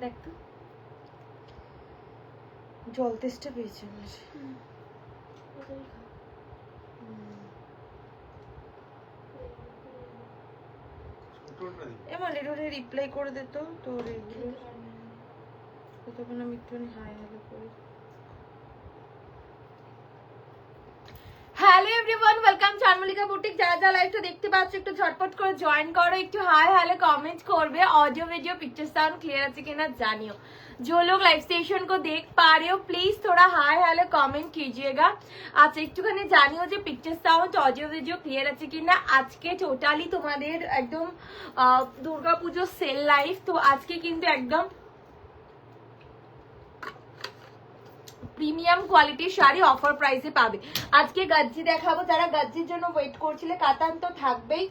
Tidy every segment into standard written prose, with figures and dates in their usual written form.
দেখ তো জল তেষ্টা পেয়েছে আমার। এমন এটারে রিপ্লাই করে দে তো তোর এগুলো ততক্ষণ আমি একটুখানি হাই হ্যালো করি। Hello everyone, welcome Chanmallika boutique. যারা যারা লাইভটা দেখতে পাচ্ছ একটু ঝটপট করে জয়েন করো, একটু হাই হ্যালো कमेंट করবে। Audio video picture sound clear আছে কিনা জানিও। जो लोग लाइव स्टेशन को देख पा रहे हो प्लीज थोड़ा हाई हेलो कमेंट कीजिएगा। আচ্ছা একটুখানি জানিও যে picture sound audio video clear আছে কিনা। আজকে টোটালি তোমাদের একদম দুর্গাপুজো সেল লাইভ, তো আজকে কিন্তু একদম প্রিমিয়াম কোয়ালিটির শাড়ি অফার প্রাইসে পাবে। আজকে গাজ্জি দেখাবো, যারা গাজ্জির জন্য ওয়েট করছিলে, কাতান তো থাকবেই,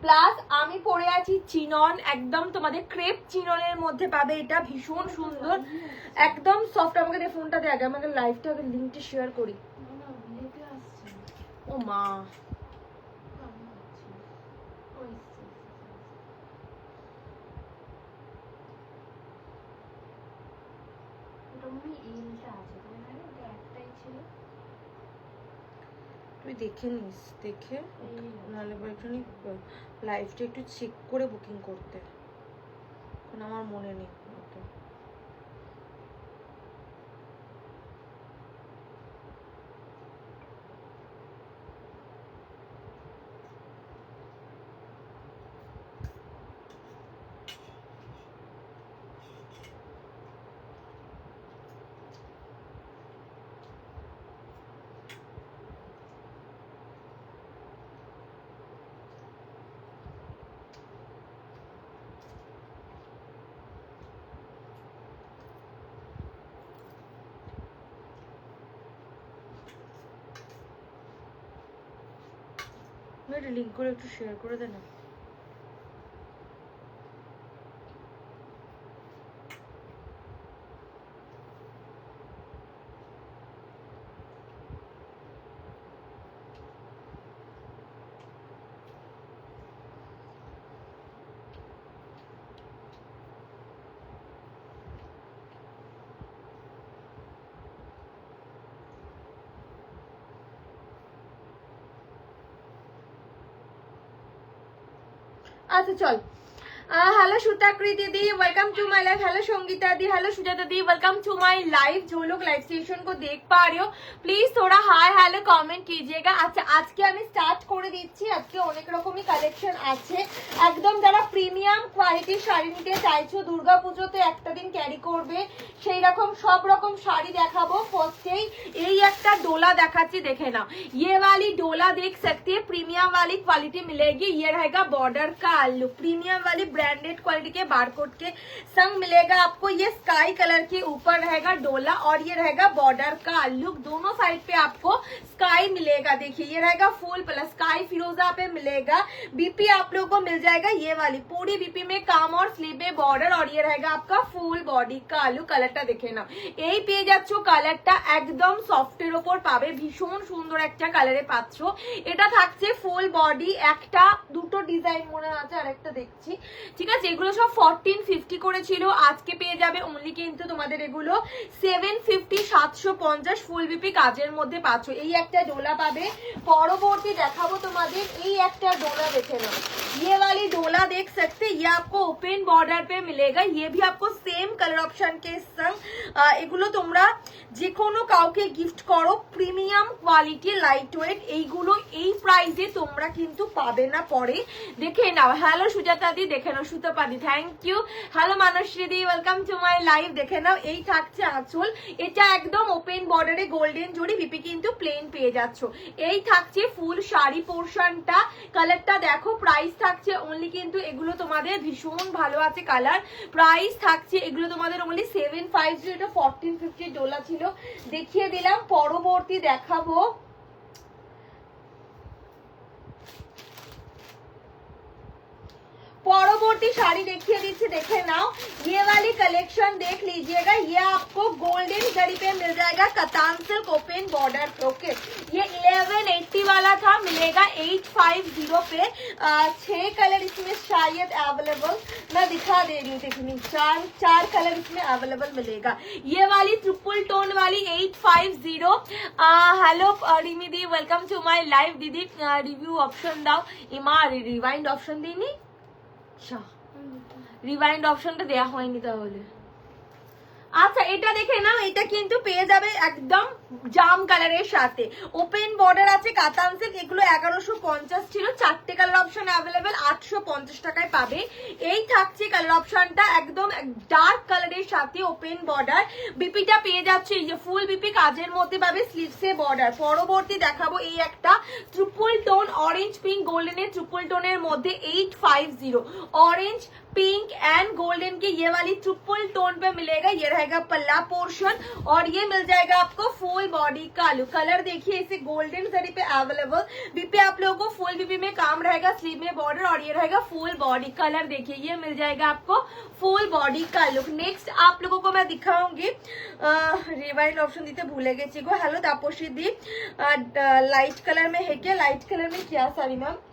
প্লাস আমি পরে আছি চিনন, একদম তোমাদের ক্রেপ চিননের মধ্যে পাবে। এটা ভীষণ সুন্দর, একদম সফট। আমাকে ফোনটা দে আগে, আমাকে লাইভটা আগে লিঙ্কটা শেয়ার করি। ও মা তুই দেখে নিস, দেখে নাহলে একটু লাইভটা একটু চেক করে বুকিং করতে, এখন আমার মনে নেই অত। লিঙ্ক করে একটু শেয়ার করে দে না। আচ্ছা চল। हेलो सुताकृति दीदी, welcome to my live. Hello Sangeeta दी, हेलो सुजाता दी, वेलकम टू माय लाइव। जो लोग लाइव स्टेशन को देख पा रहे हो प्लीज थोड़ा हाय हेलो कमेंट कीजिएगा। अच्छा আজকে আমি স্টার্ট করে দিচ্ছি। আজকে অনেক রকমই কালেকশন আছে, একদম যারা প্রিমিয়াম কোয়ালিটির শাড়ি নিতে চাইছো, দুর্গাপুজোতে একটা দিন ক্যারি করবে সেই রকম সব রকম শাড়ি দেখাবো। ফার্স্টেই এই একটা ডোলা দেখাচ্ছি, দেখে নাও। ये वाली डोला देख सकते हैं, प्रीमियम वाली क्वालिटी मिलेगी। ये रहेगा बॉर्डर का आलू, प्रीमियम वाली ब्रांडेड क्वालिटी के बारकोड के संग मिलेगा आपको। ये स्काई कलर के ऊपर रहेगा डोला और ये रहेगा बॉर्डर का लुक। दोनों साइड पे आपको स्काई मिलेगा। देखिए ये रहेगा फुल प्लस स्काई फिरोजा पे मिलेगा। बीपी आप लोगों को मिल जाएगा ये वाली पूरी बीपी में काम और स्लीव में बॉर्डर, और ये रहेगा आपका फुल बॉडी का लुक। কালারটা দেখে নাও, এই পেয়ে যাচ্ছ কালারটা একদম সফটের ওপর পাবে, ভীষণ সুন্দর একটা কালারে পাচ্ছ। এটা থাকছে ফুল বডি, একটা দুটো ডিজাইন মনে আছে আর একটা দেখছি, ঠিক আছে। এগুলো সব 1450 করেছিল, আজকে পেয়ে যাবে অনলি কিন্তু তোমাদের এগুলো 750 750 ফুল বিপি কাজের মধ্যে পাচ্ছ। এই একটা ডোলা পাবে। পরবর্তী দেখাবো তোমাদের এই একটা ডোলা, দেখে নাও। ये वाली डोला देख सकते हैं, ये आपको ओपन बॉर्डर पे मिलेगा। ये भी आपको सेम कलर ऑप्शन के संग এগুলো তোমরা যে কোনো কাউকে গিফট করো, প্রিমিয়াম কোয়ালিটি লাইট ওয়েট। এইগুলো এই প্রাইসে তোমরা কিন্তু পাবে না পরে, দেখে নাও। হ্যালো সুজাতা দি, দেখে নাও। সুতপাদি থ্যাংক ইউ। হ্যালো মানসী দি, ওয়েলকাম টু মাই লাইভ। দেখে নাও, এই থাকছে আঁচল, এটা একদম ওপেন বর্ডারে গোল্ডেন জড়ি, বিপি কিন্তু প্লেন পেয়ে যাচ্ছ। এই থাকছে ফুল শাড়ি পোর্শনটা, কালারটা দেখো। প্রাইস থাকছে অনলি কিন্তু এগুলো তোমাদের ভীষণ ভালো আছে কালার। প্রাইস থাকছে এগুলো তোমাদের অনলি 750। এটা 1450 ডোলা ছিল, দেখিয়ে দিলাম। পরবর্তী দেখাবো পরবর্তী मोटी साड़ी देखिए दीजिए, देखे नाउ ये वाली कलेक्शन देख लीजिएगा। ये आपको गोल्डन जरी पे मिल जाएगा, कतान सिल्क ओपन बॉर्डर पे। ओके, ये 1180 वाला था, मिलेगा 850 पे। 6 कलर इसमें शायद अवेलेबल, मैं दिखा दे रही हूँ। देखिए चार कलर इसमें अवेलेबल मिलेगा। ये वाली ट्रिपल टोन वाली 850। हेलो रिमी दी, वेलकम टू माय लाइव। दीदी रिव्यू ऑप्शन दाओ, इमा रिवाइंड ऑप्शन दी नी, রিভাইন্ড অপশনটা দেয়া হয়নি তাহলে। আচ্ছা এটা দেখে নাও, এটা কিন্তু পেয়ে যাবে একদম জাম কালারের সাথে, ওপেন বর্ডার আছে, কাতান সিল্ক। এগুলো 1150 ছিল, 4টে কালার অপশন অ্যাভেলেবেল, 850 টাকায় পাবে। এই থাকছে কালার অপশনটা একদম ডার্ক কালারের সাথে, ওপেন বর্ডার। বিপিটা পেয়ে যাচ্ছে এই যে ফুল বিপি কাজের মধ্যে পাবে, স্লিভসে বর্ডার। পরবর্তী দেখাবো এই একটা ট্রিপল টোন অরেঞ্জ পিঙ্ক গোল্ডেনের ট্রিপল টোনের মধ্যে 850। ऑरेंज पिंक एंड गोल्डन के ये वाली ट्रिपल टोन पे मिलेगा। ये रहेगा पल्ला पोर्शन और ये मिल जाएगा आपको फुल बॉडी का लुक। कलर देखिए इसे गोल्डन जरी पे अवेलेबल। बीपी आप लोगों को फुल बीपी में काम रहेगा, स्लीव में बॉर्डर, और ये रहेगा फुल बॉडी। कलर देखिए ये मिल जाएगा आपको फुल बॉडी का लुक। नेक्स्ट आप लोगों को मैं दिखाऊंगी, रिवाइंड ऑप्शन देते भूले गए चीको। हेलो तापोशी दी, लाइट कलर में है क्या? लाइट कलर में क्या साड़ी मैम?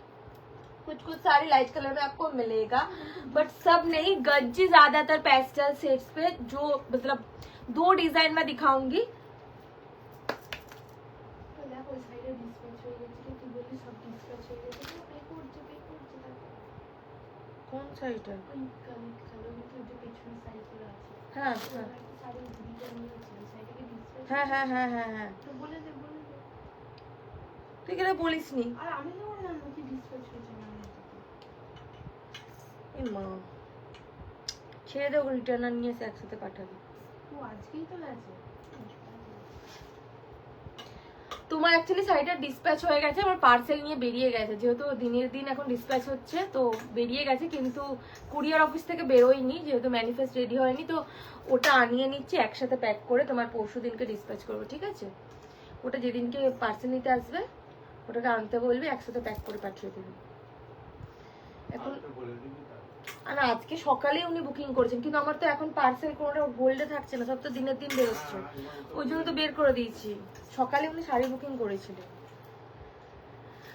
कुछ सारी लाइट कलर में आपको मिलेगा, बट सब नहीं, गज्जी ज्यादातर पेस्टल शेड्स पे, जो मतलब 2 डिजाइन में दिखाऊंगी। कौन सा এটা? হ্যাঁ হ্যাঁ হ্যাঁ হ্যাঁ হ্যাঁ হ্যাঁ, তুই কেন বলিস নি? আর আমি তো বললাম কি ডিসপ্যাচ হয়েছে না, মা ছেড়ে দেবো, রিটার্নার নিয়ে এসে একসাথে পাঠাবি। ও আজকেই তো আছে তোমার অ্যাকচুয়ালি শাড়িটা ডিসপ্যাচ হয়ে গেছে, আমার পার্সেল নিয়ে বেরিয়ে গেছে, যেহেতু দিনের দিন এখন ডিসপ্যাচ হচ্ছে তো বেরিয়ে গেছে, কিন্তু কুরিয়ার অফিস থেকে বেরোয়নি, যেহেতু ম্যানিফেস্ট রেডি হয়নি, তো ওটা আনিয়ে নিচ্ছে একসাথে প্যাক করে, তোমার পরশু দিনকে ডিসপ্যাচ করবো, ঠিক আছে? ওটা যেদিনকে পার্সেল নিতে আসবে ওটাকে আনতে বলবি, একসাথে প্যাক করে পাঠিয়ে দেবে। এখন না, আজকে সকালে উনি বুকিং করেছেন, কিন্তু আমার তো এখন পার্সেল কোনোটা হোল্ডে থাকছে না, সব তো দিনের দিন বেরোচ্ছে, ওই জন্য তো বের করে দিয়েছি। সকালে উনি শাড়ি বুকিং করেছিলেন।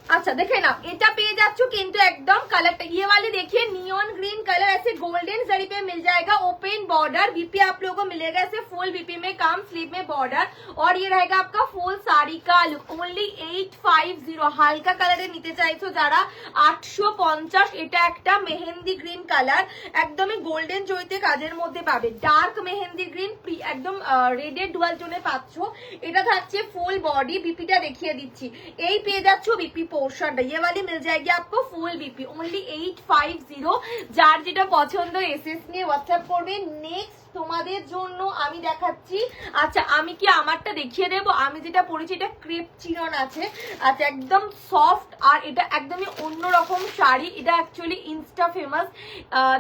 अच्छा देखे ना, এটা পেয়ে যাচ্ছ কিন্তু একদম কালারটা ये वाली देखिए नियॉन ग्रीन कलर, ऐसे गोल्डन जरी पे मिल जाएगा, ओपन बॉर्डर। बीपी आप लोगों को मिलेगा ऐसे फुल बीपी में काम, स्लीव में बॉर्डर, और ये रहेगा आपका फुल साड़ी का लुक। ओनली 850। হালকা কালারে নিতে চাইছো যারা 850। এটা একটা মেহেন্দি গ্রিন কালার, একদমই গোল্ডেন জয়তে কাজের মধ্যে পাবে, ডার্ক মেহেন্দি গ্রিন, একদম রেডের ডুয়াল টোনে পাচ্ছ। এটা থাকছে ফুল বডি, বিপিটা দেখিয়ে দিচ্ছি। এই পেয়ে যাচ্ছ বিপি পোর্শন, ये वाली मिल जाएगी आपको फुल बीपी, ओनली 850। যার যেটা পছন্দ এসএস নিয়ে হোয়াটসঅ্যাপ করবে। নেক্সট তোমাদের জন্য আমি দেখাচ্ছি, আচ্ছা আমি কি আমারটা দেখিয়ে দেবো, আমি যেটা পরেছি এটা ক্রেপ চিনন আছে, আচ্ছা একদম সফট, আর এটা একদমই অন্যরকম শাড়ি। এটা অ্যাকচুয়ালি ইনস্টা ফেমাস,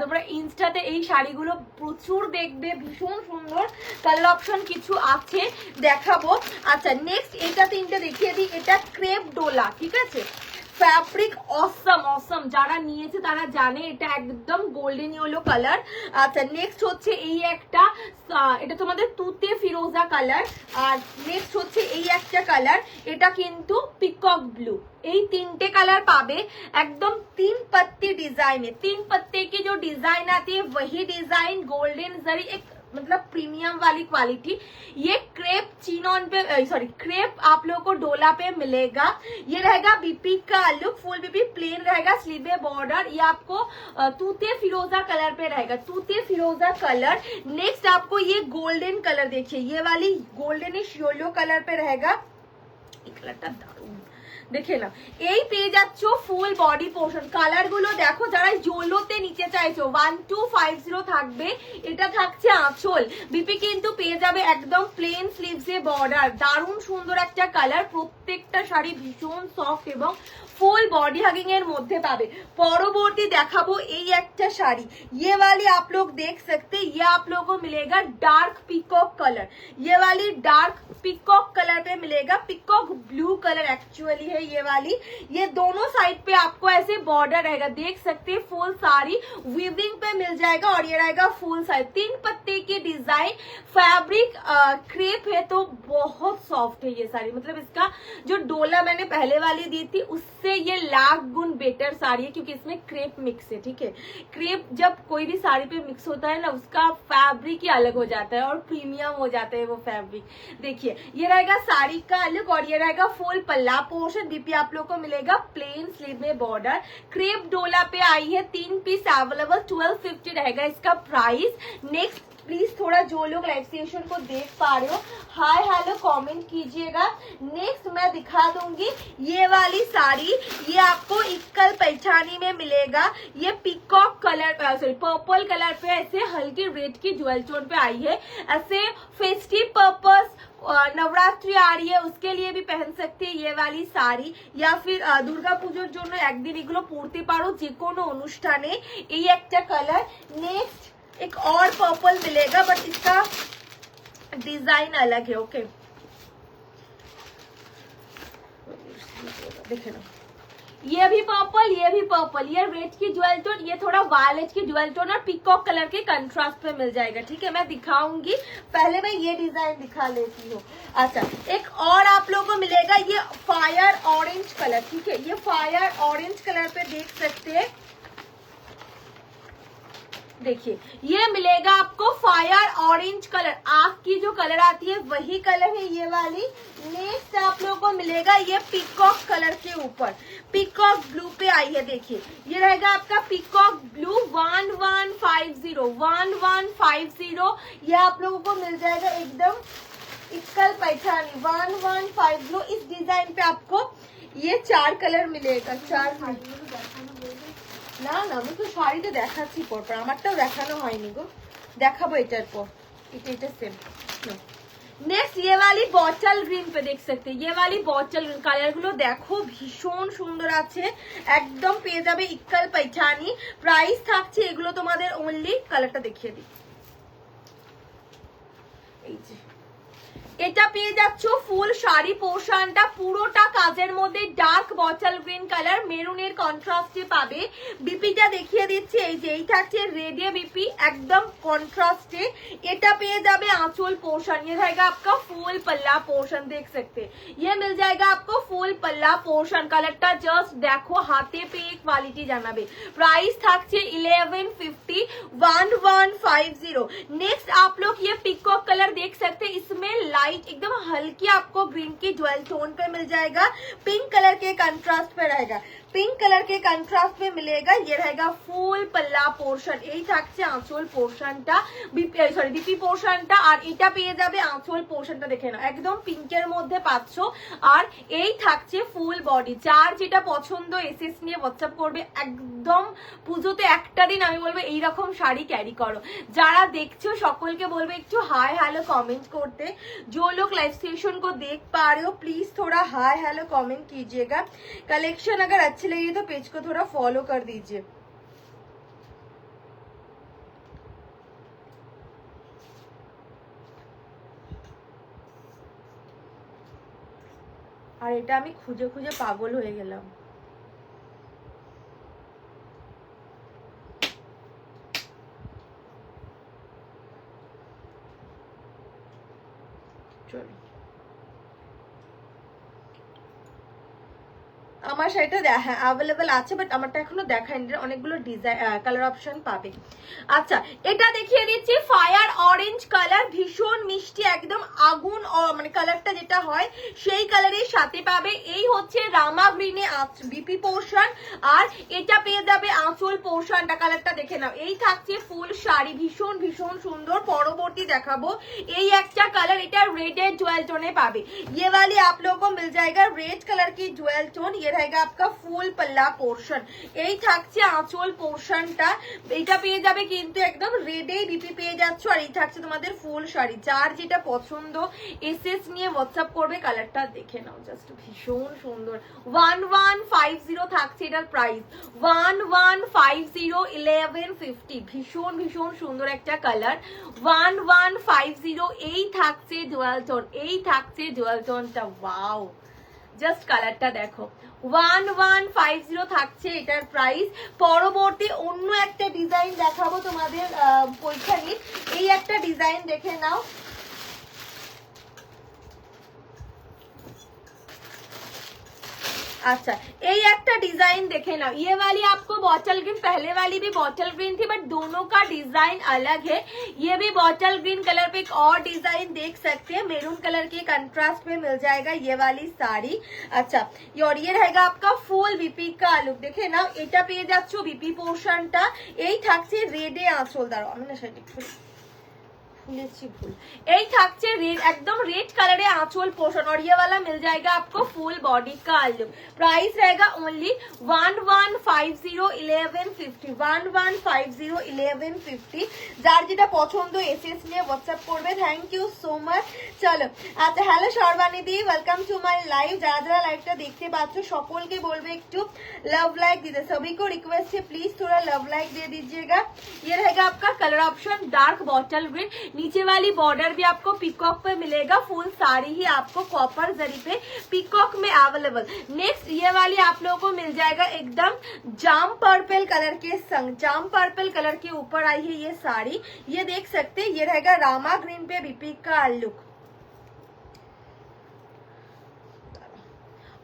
তোমরা ইনস্টাতে এই শাড়িগুলো প্রচুর দেখবে, ভীষণ সুন্দর কালার অপশন কিছু আছে, দেখাবো। আচ্ছা নেক্সট এটা 3টে দেখিয়ে দিই। এটা ক্রেপ ডোলা, ঠিক আছে, ফ্যাব্রিক অসম অসম, যারা নিয়েছে তারা জানে এটা একদম গোল্ডেন ইয়েলো কালার। আচ্ছা নেক্সট হচ্ছে এই একটা, এটা তোমাদের তুতে ফিরোজা কালার, আর নেক্সট হচ্ছে এই একটা কালার, এটা কিন্তু পিকক ব্লু। এই 3টে কালার पावे एकदम 3 पत्ती डिजाइन है, 3 पत्ते की जो डिजाइन आती है वही डिजाइन, गोल्डन जरी, एक मतलब प्रीमियम वाली क्वालिटी। ये क्रेप चिनॉन पे, सॉरी क्रेप आप लोगों को डोला पे मिलेगा। ये रहेगा बीपी का लुक, फुल बीपी प्लेन रहेगा, स्लीव में बॉर्डर। ये आपको तूते फिरोजा कलर पे रहेगा, तूते फिरोजा कलर। नेक्स्ट आपको ये गोल्डन कलर देखिए, ये वाली गोल्डनिश येलो कलर पे रहेगा। ये कलरটা দারুণ, দেখে না। এই পেয়ে যাচ্ছ ফুল বডি পোর্শন, কালার গুলো দেখো, যারা ইয়েলোতে নিতে চাইছো 1250 থাকবে। এটা থাকছে আঁচল, বিপি কিন্তু পেয়ে যাবে একদম প্লেন স্লিভসে বর্ডার, দারুণ সুন্দর একটা কালার। প্রত্যেকটা শাড়ি ভীষণ সফট এবং ফুল বডি হাগিং এর মধ্যে পাবে। পরবর্তী দেখাবো এই একটা শাড়ি, ये वाली आप लोग देख सकते हैं, ये आप लोगों को मिलेगा डार्क पीकॉक कलर, ये वाली डार्क पीकॉक कलर पे मिलेगा, पीकॉक ब्लू कलर एक्चुअली है ये वाली। ये दोनों साइड पे आपको ऐसे बॉर्डर रहेगा, देख सकते हैं फुल साड़ी वीविंग पे मिल जाएगा और ये रहेगा फुल साइड 3 पत्ते की डिजाइन। फैब्रिक क्रेप है तो बहुत सॉफ्ट है ये साड़ी, मतलब इसका जो डोला मैंने पहले वाली दी थी उससे ये लाख गुण बेटर साड़ी है, क्योंकि इसमें क्रेप मिक्स है। ठीक है, क्रेप जब कोई भी साड़ी पे मिक्स होता है ना उसका फैब्रिक ही अलग हो जाता है और प्रीमियम हो जाता है वो फैब्रिक। देखिए ये रहेगा साड़ी का लुक और ये रहेगा फुल पल्ला पोर्शन। बीपी आप लोग को मिलेगा प्लेन स्लीव में बॉर्डर, क्रेप डोला पे आई है, 3 पीस अवेलेबल, 1250 रहेगा इसका प्राइस। नेक्स्ट प्लीज थोड़ा जो लोग लाइव सेशन को देख पा रहे हो हाय हेलो कमेंट कीजिएगा। नेक्स्ट मैं दिखा दूंगी ये वाली साड़ी, ये आपको इक्कल पैठानी में मिलेगा, ये peacock colour sorry purple colour पे ऐसे हल्की रेड की ज्वेल टोन पे आई है। ऐसे फेस्टिव पर्पस नवरात्रि आ रही है उसके लिए भी पहन सकते हैं ये वाली साड़ी, या फिर দুর্গা পূজার জন্য একদিন এগুলো পরতে পারো যে কোনো অনুষ্ঠানে। এই একটা কালার। নেক্সট एक और पर्पल मिलेगा बट इसका डिजाइन अलग है। ओके देखे ना, ये भी पर्पल, ये भी पर्पल, ये रेड की ज्वेल टोन, ये थोड़ा वायलेट की ज्वेल टोन और पीकॉक कलर के कंट्रास्ट पे मिल जाएगा। ठीक है, मैं दिखाऊंगी, पहले मैं ये डिजाइन दिखा लेती हूँ। अच्छा एक और आप लोगों को मिलेगा ये फायर ऑरेंज कलर। ठीक है, ये फायर ऑरेंज कलर पे देख सकते हैं, देखिए ये मिलेगा आपको फायर ऑरेंज कलर, आग की जो कलर आती है वही कलर है ये वाली। नेक्स्ट आप लोगों को मिलेगा ये पीकॉक कलर के ऊपर पीकॉक ब्लू पे आई है, देखिए ये रहेगा आपका पीकॉक ब्लू 1150 ये आप लोगों को मिल जाएगा एकदम इक्कल पैठानी 1150। इस डिजाइन पे आपको ये 4 कलर मिलेगा, 4 না না আমি তো শাড়িতে দেখাচ্ছি পরপর, আমারটাও দেখানো হয়নি গো, দেখাবো এটার পর। এটা সেম। नेक्स्ट ये वाली बॉटल ग्रीन पे देख सकते हैं, ये वाली बॉटल ग्रीन কালার গুলো দেখো ভীষণ সুন্দর আছে, একদম পেয়ে যাবে ইক্কাল पैठानी। প্রাইস থাকছে এগুলো তোমাদের অনলি, কালারটা দেখিয়ে দিই, এই যে এটা পেয়ে যাচ্ছ ফুল শাড়ি পোর্শনটা পুরোটা কাজের মধ্যে ডার্ক বটল গ্রিন কালার মেরুনের কন্ট্রাস্টে পাবে। বিপিটা দেখিয়ে দিচ্ছি, এই যে এই থাকছে রেডে বিপি একদম কন্ট্রাস্টে। এটা পেয়ে যাবে आंचल पोर्शन, ये रहेगा आपका फुल पल्ला पोर्शन, देख सकते ये मिल जाएगा आपको फुल पल्ला पोर्शन। কালারটা জাস্ট দেখো হাতে পেয়ে কোয়ালিটি জানাবে। প্রাইস থাকছে 1150 1150। नेक्स्ट आप लोग ये पिकॉक कलर देख सकते हैं, इसमें लाइट एकदम हल्की आपको ग्रीन की ज्वेल टोन पे मिल जाएगा, पिंक कलर के कंट्रास्ट पे रहेगा, पिंक कलर के कंट्रास्ट में मिलेगा। ये रहेगा फुल पल्ला पोर्शन, এই থাকছে আঁচল পোর্শনটা, সরি বিপি পোর্শনটা, আর এটা পেয়ে যাবে আঁচল পোর্শনটা, দেখে নাও একদম পিঙ্কের মধ্যে পাচ্ছ। আর এই থাকছে ফুল বডি। যার যেটা পছন্দ এসএস নিয়ে হোয়াটসঅ্যাপ করবে, একদম পুজোতে একটা দিন আমি বলবো এইরকম শাড়ি ক্যারি করো। যারা দেখছো সকলকে বলবো একটু হাই হ্যালো कमेंट करते, जो लोग लाइव सेशन को देख पा रहे हो प्लीज थोड़ा हाय हेलो कमेंट कीजिएगा। कलेक्शन अगर अच्छी लगी तो पेज को थोड़ा फॉलो कर दीजिए। আর এটা আমি খুঁজে খুঁজে পাগল হয়ে গেলাম। চলো আমার শাড়িটা হ্যাঁ अवेलेबल আছে, বাট আমারটা এখনো দেখায়নি, অনেকগুলো ডিজাইন কালার অপশন পাবে। আচ্ছা এটা দেখিয়ে দিচ্ছি ফায়ার অরেঞ্জ কালার, ভীষণ মিষ্টি একদম আগুন মানে কালারটা যেটা হয় সেই কালারের সাথে পাবে। এই হচ্ছে রামা গ্রিনে বিপি পোর্শন, আর এটা পেয়ে যাবে আঁচল পোর্শনটা, কালারটা দেখে নাও। এই থাকছে ফুল শাড়ি, ভীষণ ভীষণ সুন্দর। পরবর্তী দেখাবো এই একটা কালার, এটা रेड ज्वेल टोन पावे। ये वाली आप लोगों को मिल जाएगा रेड कलर की ज्वेल टोन। ये रहेगा आपका फुल पल्ला पोर्शन, এই থাকছে আঁচল পোর্শনটা। এটা পেয়ে যাবে কিন্তু একদম রেডে বিপি পেয়ে যাচ্ছ। আর এই থাকছে তোমাদের ফুল শাড়ি, যার যেটা পছন্দ এসএস নিয়ে হোয়াটসঅ্যাপ করবে। কালারটা দেখে নাও, জাস্ট ভীষণ সুন্দর। 1150 থাকছে এটার প্রাইস, 1150 1150, ভীষণ ভীষণ সুন্দর একটা কালার। 1150 এই থাকছে ডুয়াল টোন, এই থাকছে ডুয়াল টোনটা। ওয়াও, জাস্ট কালারটা দেখো। 1150 থাকছে এটার প্রাইস। পরবর্তী অন্য একটা ডিজাইন দেখাবো তোমাদের পৈঠানির। এই একটা ডিজাইন দেখে নাও। अच्छा, ये एक डिजाइन देखे ना, ये वाली आपको बॉटल ग्रीन, पहले वाली भी बॉटल ग्रीन थी बट दोनों का डिजाइन अलग है। ये भी बॉटल ग्रीन कलर पे एक और डिजाइन देख सकते हैं, मेरून कलर के कंट्रास्ट में मिल जाएगा ये वाली साड़ी। अच्छा, और ये रहेगा आपका फुल बीपी का लुक, देखे ना। এটা পেয়ে যাচ্ছো बीपी পোর্শনটা, এই থাকছে রেডে আঁচল। দাঁড়াও আমি না সেটা একটু এই থাকছে রেড, एकदम रेड कलर है आंचल पोर्शन। और ये वाला मिल जाएगा आपको फुल बॉडी का लुक। प्राइस रहेगा ओनली 1150 1150, 1150 1150। যার যেটা পছন্দ এসএস নিয়ে হোয়াটসঅ্যাপ করবে। Thank you so much. চলো, আচ্ছা, হ্যালো শর্বাণী দি, ওয়েলকাম টু মাই লাইভ। যারা যারা লাইভটা দেখতে পাচ্ছ সকলকে বলবে একটু लव लाइक दीजिए, सभी को रिक्वेस्ट है प्लीज थोड़ा लव लाइक दे दीजिएगा। ये रहेगा आपका colour option dark bottle green, नीचे वाली बॉर्डर भी आपको पीकॉक पे मिलेगा। फुल साड़ी ही आपको कॉपर जरी पे पीकॉक में अवेलेबल। नेक्स्ट ये वाली आप लोगों को मिल जाएगा एकदम जाम पर्पल कलर के संग, जाम पर्पल कलर के ऊपर आई है ये साड़ी। ये देख सकते हैं, ये रहेगा रामा ग्रीन पे बीपी का लुक।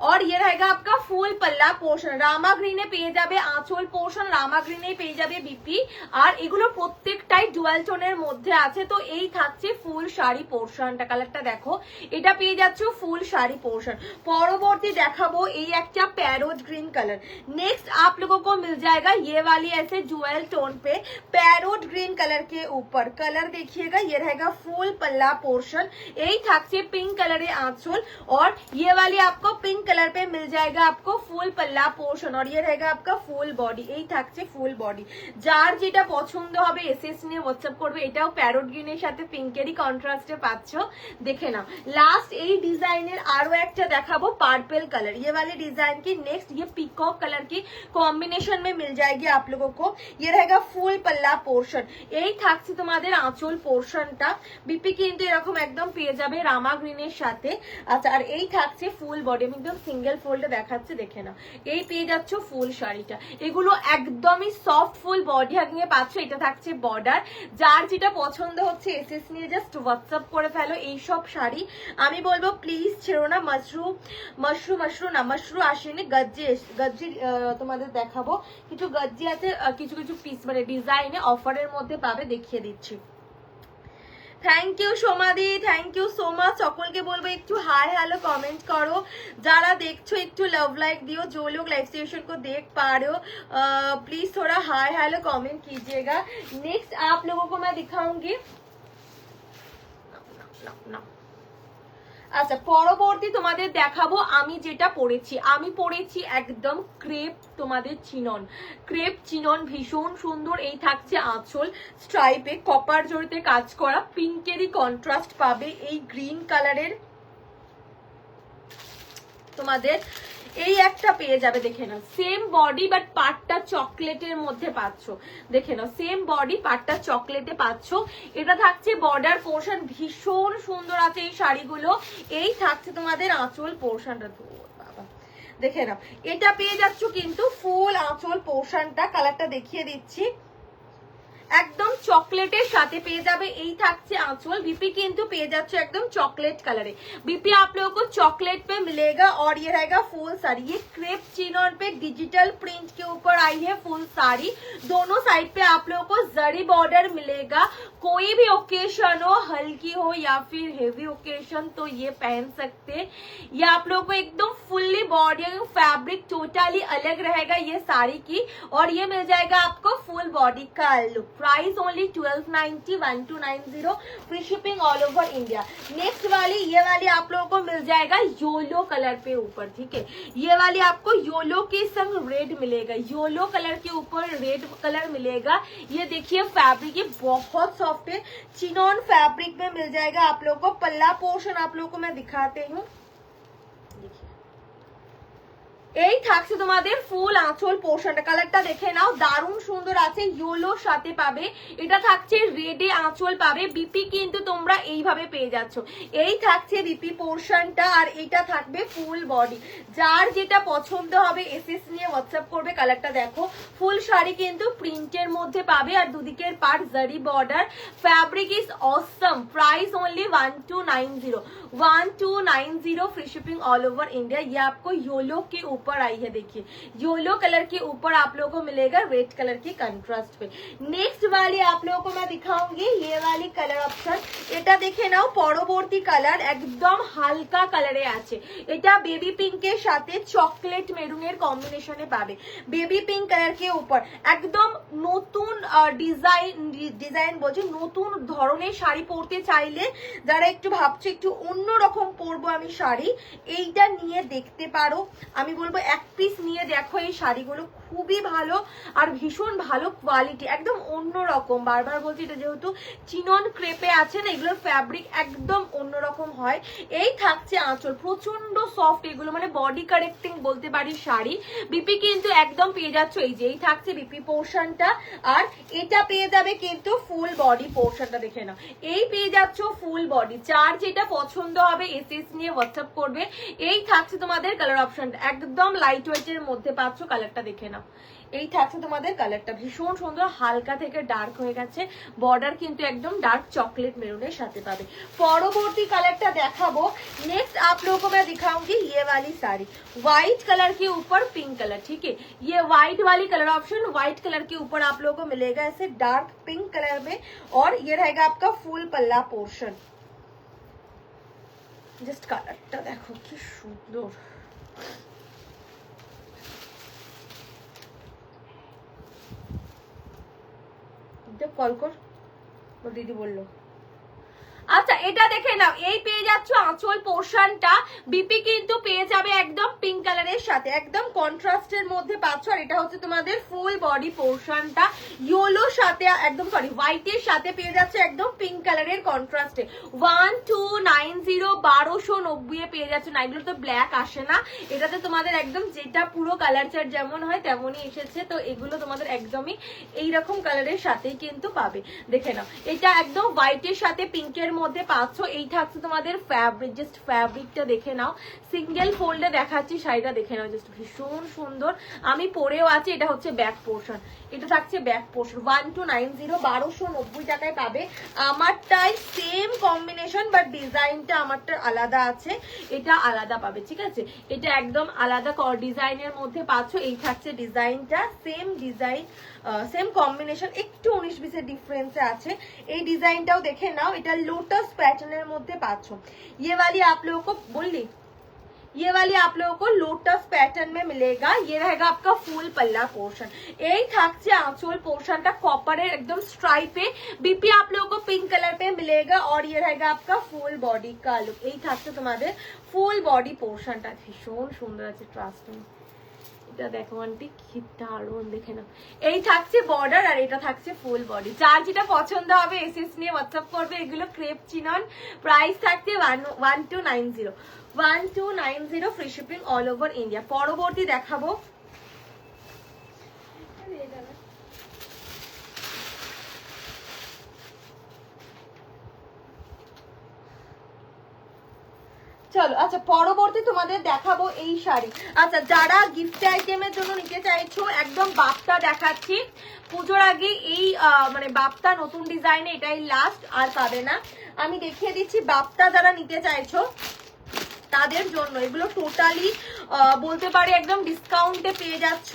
और ये रहेगा आपका फुल पल्ला पोर्शन, रामा ग्रीने পেয়ে যাবে আঁচল পোর্শন, রামা গ্রিনে পেয়ে যাবে বিপি। আর এগুলো প্রত্যেকটাই ডুয়াল টোনের মধ্যে আছে। তো এই থাকছে ফুল শাড়ি পোর্শনটা, কালারটা দেখো। এটা পেয়ে যাচ্ছ ফুল শাড়ি পোর্শন। পরবর্তী দেখাবো এই একটা প্যারোট গ্রিন कलर। नेक्स्ट आप लोगों को मिल जाएगा ये वाली ऐसे ज्वेल टोन पे पैरोट ग्रीन कलर के ऊपर। कलर देखिएगा, ये रहेगा फुल पल्ला पोर्शन। यही থাকছে पिंक कलर आंचल। और ये वाली आपको पिंक कलर पे मिल जाएगा आपको फुल पल्ला पोर्शन। और ये रहेगा आपका फुल बॉडी, এই থাকছে ফুল বডি। যার যেটা পছন্দ হবে এসএস নিয়ে হোয়াটসঅ্যাপ করবে। এটাও প্যারোট গ্রিনের সাথে পিঙ্কেরই কন্ট্রাস্টে পাচ্ছ, দেখে নাও। লাস্ট এই ডিজাইনের আরো একটা দেখাবো পার্পল कलर, ये वाली डिजाइन की। नेक्स्ट ये पीकॉक कलर की कॉम्बिनेशन में मिल जाएगी आप लोगों को। ये रहेगा फुल पल्ला पोर्शन, এই থাকছে তোমাদের আঁচল পোর্শনটা। বিপি কিন্তু এরকম একদম পেয়ে যাবে রামা গ্রিনের সাথে। আচ্ছা, আর এই থাকছে ফুল বডি, আমি একদম সিঙ্গেল ফোল্ডে দেখাচ্ছে, দেখে নাও। এই পেয়ে যাচ্ছ ফুল শাড়িটা, এগুলো একদমই সফট ফুল বডি হাগিয়ে পাচ্ছ। এটা থাকছে বর্ডার। যার যেটা পছন্দ হচ্ছে এসএস নিয়ে জাস্ট হোয়াটসঅ্যাপ করে ফেলো। এই সব শাড়ি আমি বলবো প্লিজ ছেড়ো না। মাশরু আসেনি, গজ্জি তোমাদের দেখাবো। কিছু গজ্জি আছে, কিছু কিছু পিস মানে ডিজাইনে অফারের মধ্যে পাবে, দেখিয়ে দিচ্ছি। থ্যাংক ইউ সোমাদি, থ্যাংক ইউ সো মাচ। সকলকে বলবো একটু हाय हेलो कमेंट करो। যারা দেখছো একটু लव लाइक दियो, जो लोग लाइव सेशन को देख पा रहे हो प्लीज थोड़ा हाय हेलो कमेंट कीजिएगा। नेक्स्ट आप लोगों को मैं दिखाऊंगी। আচ্ছা, পরবর্তী তোমাদের দেখাবো আমি যেটা পরেছি। আমি পরেছি একদম ক্রেপ তোমাদের চিনন, ক্রেপ চিনন, ভীষণ সুন্দর। এই থাকছে আঁচল স্ট্রাইপে কপার জড়িতে কাজ করা, পিঙ্কেরই কন্ট্রাস্ট পাবে এই গ্রিন কালারের তোমাদের। এই একটা পেয়ে যাবে, দেখে নাও। সেম বডি বাট পার্টটা চকলেটের মধ্যে পাচ্ছ, দেখে নাও। সেম বডি পার্টটা চকলেটে পাচ্ছ। এটা থাকছে বর্ডার পোর্শন, ভীষণ সুন্দর আছে এই শাড়িগুলো। এই থাকছে তোমাদের আঁচল পোর্শনটা, দেখে নাও। এটা পেয়ে যাচ্ছ কিন্তু ফুল আঁচল পোর্শনটা, কালারটা দেখিয়ে দিচ্ছি। একদম চকলেটের সাথে পেয়ে যাবে। এই থাকছে आंचल, बीपी किंतु पेज जाच्छो एकदम चॉकलेट कलर है। बीपी आप लोगों को चॉकलेट पे मिलेगा और ये रहेगा फुल साड़ी। ये क्रेप चिनॉन पे डिजिटल प्रिंट के ऊपर आई है फुल साड़ी। दोनों साइड पे आप लोगों को जरी बॉर्डर मिलेगा। कोई भी ओकेशन हो, हल्की हो या फिर हेवी ओकेशन, तो ये पहन सकते हैं। ये आप लोगों को एकदम फुल्ली बॉडी फैब्रिक टोटली अलग रहेगा ये साड़ी की, और ये मिल जाएगा आपको फुल बॉडी का look. Price only 1290, 1290, free shipping all over India. Next वाली ये वाली आप लोगों को मिल जाएगा योलो कलर पे ऊपर, ठीक है। ये वाली आपको योलो के संग रेड मिलेगा, योलो कलर के ऊपर रेड कलर मिलेगा। ये देखिए फैब्रिक ये बहुत सॉफ्ट है, चिनॉन फैब्रिक में मिल जाएगा आप लोगों को। पल्ला पोर्शन आप लोगों को मैं दिखाते हूँ, এই থাকছে তোমাদের ফুল আঁচল পোর্শনটা। কালারটা দেখে নাও, দারুণ সুন্দর আছে, ইয়েলোর সাথে পাবে। এটা থাকছে রেডে আঁচল পাবে। বিপি কিন্তু তোমরা এইভাবে পেয়ে যাচ্ছ। এই থাকছে বিপি পোর্শনটা, আর এটা থাকবে ফুল বডি। যার যেটা পছন্দ হবে এসএস নিয়ে হোয়াটসঅ্যাপ করবে। কালারটা দেখো, ফুল শাড়ি কিন্তু প্রিন্টের মধ্যে পাবে, আর দুদিকের পার্ট জারি border. Fabric is Assam. Price only 1290, 1290, free shipping all over India. ये आपको योलो के ऊपर आई है, देखिए योलो कलर के ऊपर आप लोगों को मिलेगा रेड कलर की कंट्रास्ट पे। नेक्स्ट वाली आप लोगों को मैं दिखाऊंगी ये वाली कलर ऑप्शन। এটা দেখে নাও, পরবর্তী কালার একদম হালকা কালারে আছে। এটা বেবি পিঙ্কের সাথে চকলেট মেরুনের কম্বিনেশনে পাবে। বেবি পিঙ্ক কালার के ऊपर একদম নতুন ডিজাইন বলছি, নতুন ধরনের শাড়ি পরতে চাইলে যারা একটু ভাবছো একটু অন্যরকম পরবো আমি শাড়ি, এইটা নিয়ে দেখতে পারো। আমি বলবো এক পিস নিয়ে দেখো, এই শাড়িগুলো খুবই ভালো আর ভীষণ ভালো কোয়ালিটি, একদম অন্যরকম। বারবার বলছি এটা যেহেতু চিনন ক্রেপে আছে না, এগুলোর ফ্যাব্রিক একদম অন্যরকম হয়। এই থাকছে আঁচল, প্রচন্ড সফট, এগুলো মানে বডি কারেক্টিং বলতে পারি শাড়ি। বিপি কিন্তু একদম পেয়ে যাচ্ছ, এই যে এই থাকছে বিপি পোর্শনটা, আর এটা পেয়ে যাবে কিন্তু ফুল বডি পোর্শনটা। দেখে নাও, এই পেয়ে যাচ্ছ ফুল বডি। যার যেটা পছন্দ হবে এসএস নিয়ে হোয়াটসঅ্যাপ করবে। এই থাকছে তোমাদের কালার অপশনটা, একদম লাইট ওয়েটের মধ্যে পাচ্ছ। কালারটা দেখে নাও, এই থাকছে তোমাদের কালারটা ভীষণ সুন্দর, হালকা থেকে ডার্ক হয়ে গেছে। বর্ডার কিন্তু একদম डार्क चॉकलेट मेरूনের সাথে পাবে। পরবর্তী কালারটা দেখাবো। नेक्स्ट आप लोगों को मैं दिखाऊंगी ये वाली साड़ी, व्हाइट कलर के ऊपर पिंक कलर, ठीक है। ये व्हाइट वाली कलर ऑप्शन, व्हाइट कलर के ऊपर आप लोगों को मिलेगा ऐसे डार्क पिंक कलर में, और ये रहेगा आपका फुल पल्ला पोर्शन। जस्ट कलरটা দেখো কি সুন্দর। কল কর, দিদি বললো। আচ্ছা এটা দেখে নাও, এই পেয়ে যাচ্ছ আঁচল পোর্শনটা। বিপি কিন্তু পেয়ে যাবে একদম পিঙ্ক কালারের সাথে, একদম কন্ট্রাস্টের মধ্যে পাচ্ছ। আর এটা হচ্ছে তোমাদের ফুল বডি পোর্শনটা, ইয়েলোর সাথে একদম সরি হোয়াইটের সাথে পেয়ে যাচ্ছে একদম পিঙ্ক কালারের কন্ট্রাস্টে। 1290, 1290 পেয়ে যাচ্ছে না। এগুলো তো ব্ল্যাক আসে না, এটাতে তোমাদের একদম যেটা পুরো কালার চার্ট যেমন হয় তেমনই এসেছে। তো এগুলো তোমাদের একদমই এইরকম কালারের সাথেই কিন্তু পাবে। দেখে নাও, এটা একদম হোয়াইটের সাথে পিঙ্কের মধ্যে পাচ্ছ। এই থাকছে তোমাদের ফ্যাব্রিক, জাস্ট ফ্যাব্রিকটা দেখে নাও। সিঙ্গেল ফোল্ডে দেখাচ্ছি শাড়িটা, দেখে নাও, জাস্ট ভীষণ সুন্দর। আমি পরেও আছি, এটা হচ্ছে ব্যাক পোর্শন, এটা থাকছে ব্যাক পোর্শন। 1290, 1290 টাকায় পাবে। আমারটাই সেম কম্বিনেশন, বাট ডিজাইনটা আমারটা আলাদা আছে, এটা আলাদা পাবে, ঠিক আছে। এটা একদম আলাদা ডিজাইনের মধ্যে পাচ্ছ। এই থাকছে ডিজাইনটা, সেম ডিজাইন সেম কম্বিনেশন, একটু 19-20 ডিফারেন্সে আছে। এই ডিজাইনটাও দেখে নাও, এটা लोटस पैटर्न মধ্যে পাচ্ছ। ये वाली आप लोगों को बोली, ये वाली आप लोगों को लोटस पैटर्न में मिलेगा। ये रहेगा आपका फुल पल्ला पोर्शन। এই থাকছে আঁচল পোর্শনটা কপারের একদম স্ট্রাইপে। বিপি आप लोगों को पिंक कलर पे मिलेगा, और ये रहेगा आपका फुल बॉडी का लुक। এই থাকছে তোমাদের ফুল বডি পোর্শনটা, ভীষণ সুন্দর আছে, ট্রাস্ট মি। এটা দেখো আন্টি কি দারুণ, দেখে নাও। এই থাকছে বর্ডার, আর এটা থাকছে ফুল বডি। যার যেটা পছন্দ হবে এসএস নিয়ে হোয়াটসঅ্যাপ করবে। এগুলো ক্রেপ চিনন, প্রাইস থাকছে 1290, 1290, free shipping all over India. পরবর্তী দেখাবো, চলো আচ্ছা পরবর্তী তোমাদের দেখাবো এই শাড়ি। আচ্ছা যারা গিফট আইটেমের জন্য নিতে চাইছো একদম বাপ্তা দেখাচ্ছি, পুজোর আগে এই মানে বাপ্তা নতুন ডিজাইনে এটাই লাস্ট, আর পাবে না। আমি দেখিয়ে দিচ্ছি বাপ্তা যারা নিতে চাইছো তাদের জন্য এগুলো টোটালি বলতে পারি একদম ডিসকাউন্টে পেয়ে যাচ্ছ।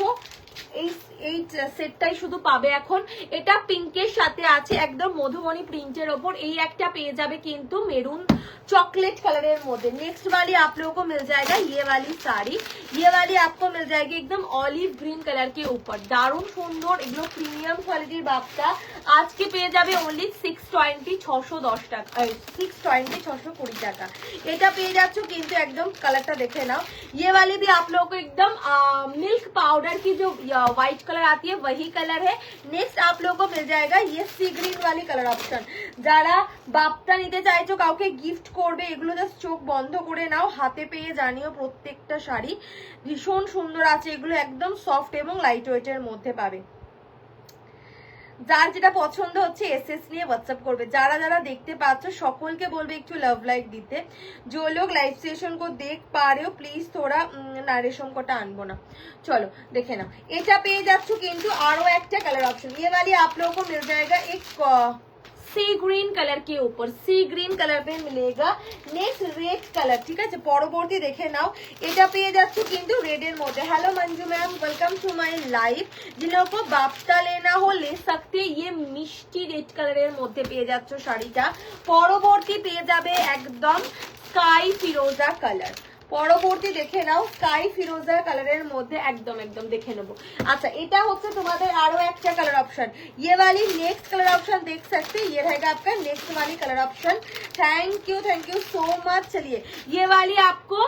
এই সেটটাই শুধু পাবে এখন। এটা পিঙ্কের সাথে আছে একদম মধুবনী প্রিंटेर ওপর। এই একটা পেয়ে যাবে কিন্তু মেরুন चॉकलेट कलर मध्य। नेक्स्ट वाली आप लोगों को मिल जाएगा ये वाली साड़ी, ये वाली आपको मिल जाएगी एकदम ऑलिव ग्रीन कलर के ऊपर, दारुण सुंदर एगुलो प्रिमियम क्वालिटीर बाप्ता। आज के पेয়ে যাবে ओनली 620 610 টাকা 620 620 টাকা। এটা পেয়ে যাচ্ছ কিন্তু একদম কালারটা দেখে নাও। ये वाली भी आप लोगों को एकदम मिल्क पाउडर की जो व्हाइट कलर आती है वही कलर है। नेक्स्ट आप लोगों को मिल जाएगा ये सी ग्रीन वाली कलर ऑप्शन। যারা বাপ্তা নিতে চাইছো কাউকে গিফট করবে এগুলো জাস্ট চোখ বন্ধ করে নাও, হাতে পেয়ে জানিও প্রত্যেকটা শাড়ি ভীষণ সুন্দর আছে। এগুলো একদম সফট এবং লাইট ওয়েটের মধ্যে পাবে। যার যেটা পছন্দ হচ্ছে এসএস নিয়ে হোয়াটসঅ্যাপ করবে। যারা যারা দেখতে পাচ্ছ সকলকে বলবে একটু লাভ লাইক দিতে। जो लोग लाइव सेशन को देख पा रहे हो प्लीज थोड़ा না রেশমকটা আনবো না, চলো দেখে নাও। এটা পেয়ে যাচ্ছ কিন্তু আরো একটা কালার অপশন। ये वाली आप लोगों को मिल जाएगा एक सी ग्रीन कलर के ऊपर, सी ग्रीन कलर पे मिलेगा। नेक्स्ट रेड कलर, ठीक है পরবর্তী দেখে নাও। এটা পেয়ে যাচ্ছ কিন্তু রেড এর মধ্যে। Hello Manju ma'am, welcome to my live. जिन लोगों को बाप्ता लेना हो ले सकते। ये मिष्टी रेड कलर মধ্যে পেয়ে যাচ্ছ শাড়িটা। পরবর্তী পেয়ে যাবে একদম স্কাই ফিরোজা কালার। পরবর্তী দেখে নাও স্কাই ফিরোজা কালারের মধ্যে একদম একদম দেখে নেবো। আচ্ছা এটা হচ্ছে তোমাদের আরো একটা কালার ऑप्शन। ये वाली नेक्स्ट कलर ऑप्शन देख सकते हैं, ये रहेगा आपका नेक्स्ट वाली colour option. Thank you so much. चलिए ये वाली आपको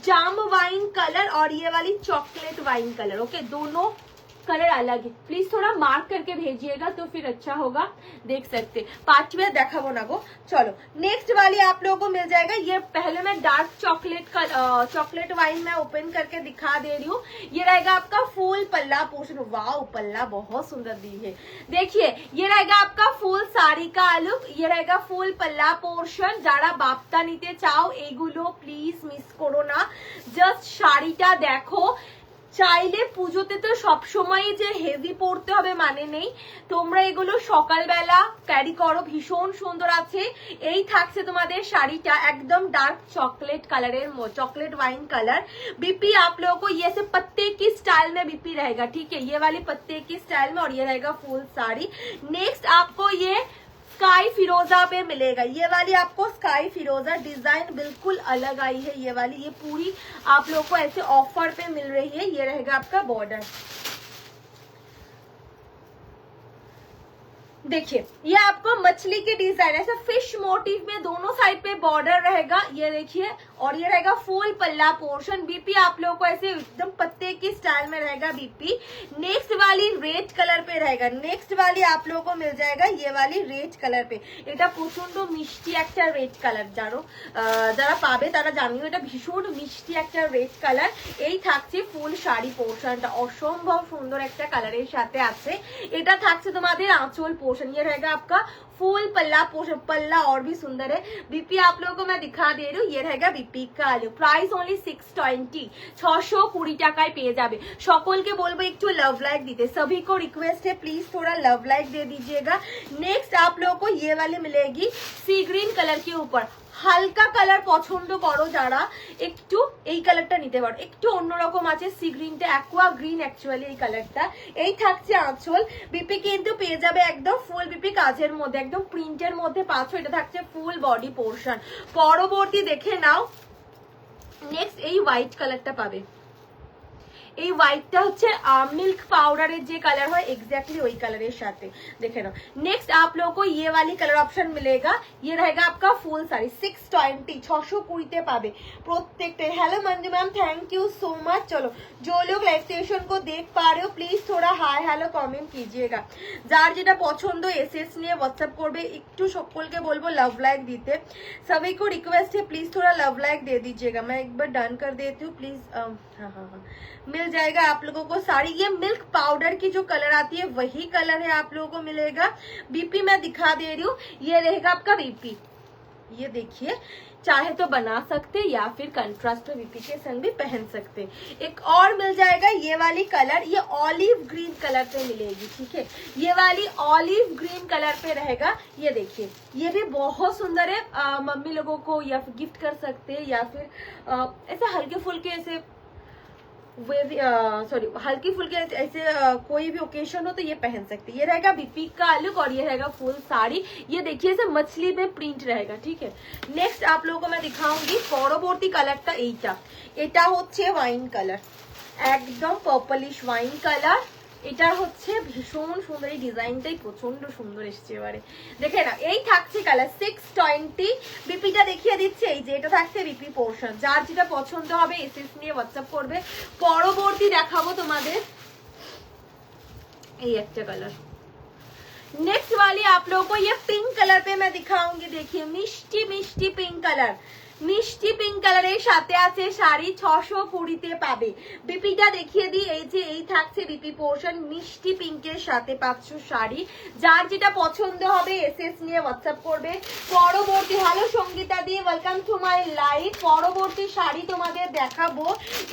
जाम वाइन कलर और ये वाली चॉकलेट वाइन कलर, ओके दोनों कलर अलग है। प्लीज थोड़ा मार्क करके भेजिएगा तो फिर अच्छा होगा, देख सकते। पांचवे देखाबो ना गो। चलो नेक्स्ट वाली आप लोगों को मिल जाएगा। ये पहले मैं डार्क चॉकलेट वाइन में ओपन करके दिखा दे रही हूँ। ये रहेगा आपका फुल पल्ला पोर्शन। वाओ पल्ला बहुत सुंदर दी है, देखिए ये रहेगा आपका फुल साड़ी का लुक। ये रहेगा फुल पल्ला पोर्शन। যারা বাপ্তা নিতে চাও এগুলো প্লিজ মিস করো না, জাস্ট শাড়িটা দেখো। চাইলে পুজোতে তো সব সময় যে হেভি পড়তে হবে মানে নেই, তোমরা এগুলো সকালবেলা ক্যারি করো, ভীষণ সুন্দর আছে। এই থাকছে তোমাদের শাড়িটা একদম ডার্ক চকলেট কালারের, चॉकलेट वाइन कलर। बीपी आप लोगों को ये से पत्ते की स्टाइल में बीपी रहेगा, ठीक है ये वाली पत्ते की स्टाइल में, और ये रहेगा फुल साड़ी। नेक्स्ट आपको ये स्काई फिरोजा पे मिलेगा। ये वाली आपको स्काई फिरोजा डिजाइन बिल्कुल अलग आई है। ये वाली ये पूरी आप लोगों को ऐसे ऑफर पे मिल रही है। ये रहेगा आपका बॉर्डर, देखिए ये आपको मछली के डिजाइन ऐसे फिश मोटिव में दोनों साइड पे बॉर्डर रहेगा, ये देखिए। और ये रहेगा फुल पल्ला पोर्शन। बीपी आप लोगों को ऐसे एकदम पत्ते की स्टाइल में रहेगा बीपी। नेक्स्ट वाली रेड कलर पे रहेगा। नेक्स्ट वाली आप लोगों को मिल जाएगा ये वाली रेड कलर पे। এটা প্রচন্ড মিষ্টি একটা রেড কালার, যারা পাবে তারা জানিও এটা ভীষণ মিষ্টি একটা রেড কালার। এই থাকছে ফুল শাড়ি পোর্শনটা, অসম্ভব সুন্দর একটা কালারের সাথে আছে। এটা থাকছে তোমাদের আঁচল পোর্শন। ये रहेगा आपका फुल पल्ला पोर्शन, पल्ला और भी सुंदर है। बीपी आप लोगों को मैं दिखा दे रही हूँ, ये रहेगा बीपी का लुक। प्राइस ओनली 620 620 টাকায় পেয়ে যাবে। সকলকে বলবো একটু লাভ লাইক দিতে, सभी को रिक्वेस्ट है प्लीज थोड़ा लव लाइक दे दीजिएगा। नेक्स्ट आप लोगों को ये वाली मिलेगी सी ग्रीन कलर के ऊपर। হালকা কালার পছন্দ করো যারা একটু এই কালারটা নিতে পারো, একটু অন্যরকম আছে। সি গ্রিনটা অ্যাকোয়া গ্রিন অ্যাকচুয়ালি এই কালারটা। এই থাকছে আঁচল। বিপি কিন্তু পেয়ে যাবে একদম ফুল বিপি কাজের মধ্যে, একদম প্রিন্টের মধ্যে পাচ্ছ। এটা থাকছে ফুল বডি পোর্শন। পরবর্তী দেখে নাও নেক্সট এই হোয়াইট কালারটা পাবে। এই হোয়াইটটা হচ্ছে मिल्क पाउडर যে কালার হয় एग्जैक्टली वही कलर সাথে, দেখে নাও। नेक्स्ट आप लोगों को ये वाली कलर ऑप्शन मिलेगा। ये रहेगा आपका फुल साड़ी 620 620 তে পাবে প্রত্যেকটা। Hello Manju ma'am, thank you so much. चलो जो लोग लाइव सेशन को देख पा रहे हो प्लीज थोड़ा हाय हेलो कमेंट कीजिएगा। যার যেটা পছন্দ এসএস নিয়ে হোয়াটসঅ্যাপ করবে। একটু সকলকে বলবো লাভ লাইক দিতে, सभी को रिक्वेस्ट है प्लीज थोड़ा लव लाइक दे दीजिएगा। मैं एक बार डन कर देती हूँ प्लीज। हाँ मिल जाएगा आप लोगों को साड़ी। ये मिल्क पाउडर की जो कलर आती है वही कलर है आप लोगों को मिलेगा। बीपी मैं दिखा दे रही हूँ, ये रहेगा आपका बीपी। ये देखिए, चाहे तो बना सकते या फिर कंट्रास्ट में बीपी के संग भी पहन सकते। एक और मिल जाएगा ये वाली कलर, ये ऑलिव ग्रीन कलर पे मिलेगी, ठीक है, ये वाली ऑलिव ग्रीन कलर पे रहेगा। ये देखिए, ये भी बहुत सुंदर है, मम्मी लोगों को या फिर गिफ्ट कर सकते हैं, या फिर ऐसे हल्के फुल्के ऐसे सॉरी हल्की फुल्की ऐसे कोई भी ओकेशन हो तो ये पहन सकते हैं। ये रहेगा बीपी का लुक और ये रहेगा फुल साड़ी। ये देखिए ऐसे मछली में प्रिंट रहेगा, ठीक है। नेक्स्ट आप लोगों को मैं दिखाऊंगी পরবর্তী কালারটা এইটা। এটা হচ্ছে ওয়াইন কালার, একদম পার্পলিশ ওয়াইন কালার। এটা হচ্ছে ভীষণ সুন্দর, এই ডিজাইনটাই প্রচন্ড সুন্দর এসছে। এবারে দেখে না, এই থাকছে কালার 620। বিপিটা দেখিয়ে দিচ্ছে, এই যে এটা থাকছে বিপি পোর্শন। যার যেটা পছন্দ হবে এসএস নিয়ে হোয়াটসঅ্যাপ করবে। পরবর্তী দেখাবো তোমাদের এই একটা কালার। नेक्स्ट वाली आप लोगों को ये पिंक कलर पे मैं दिखाऊंगी। देखिए मिष्टी मिष्टी पिंक कलर, মিষ্টি পিঙ্ক কালারের সাথে আছে শাড়ি 620 তে পাবে। বিপিটা দেখিয়ে দিই, এই যে এই থাকছে বিপি পোর্শন, মিষ্টি পিঙ্কের সাথে পাচ্ছ শাড়ি। যার যেটা পছন্দ হবে এসএস নিয়ে হোয়াটসঅ্যাপ করবে। পরবর্তী হ্যালো সঙ্গীতা দি, ওয়েলকাম টু মাই লাইভ। পরবর্তী শাড়ি তোমাদের দেখাবো,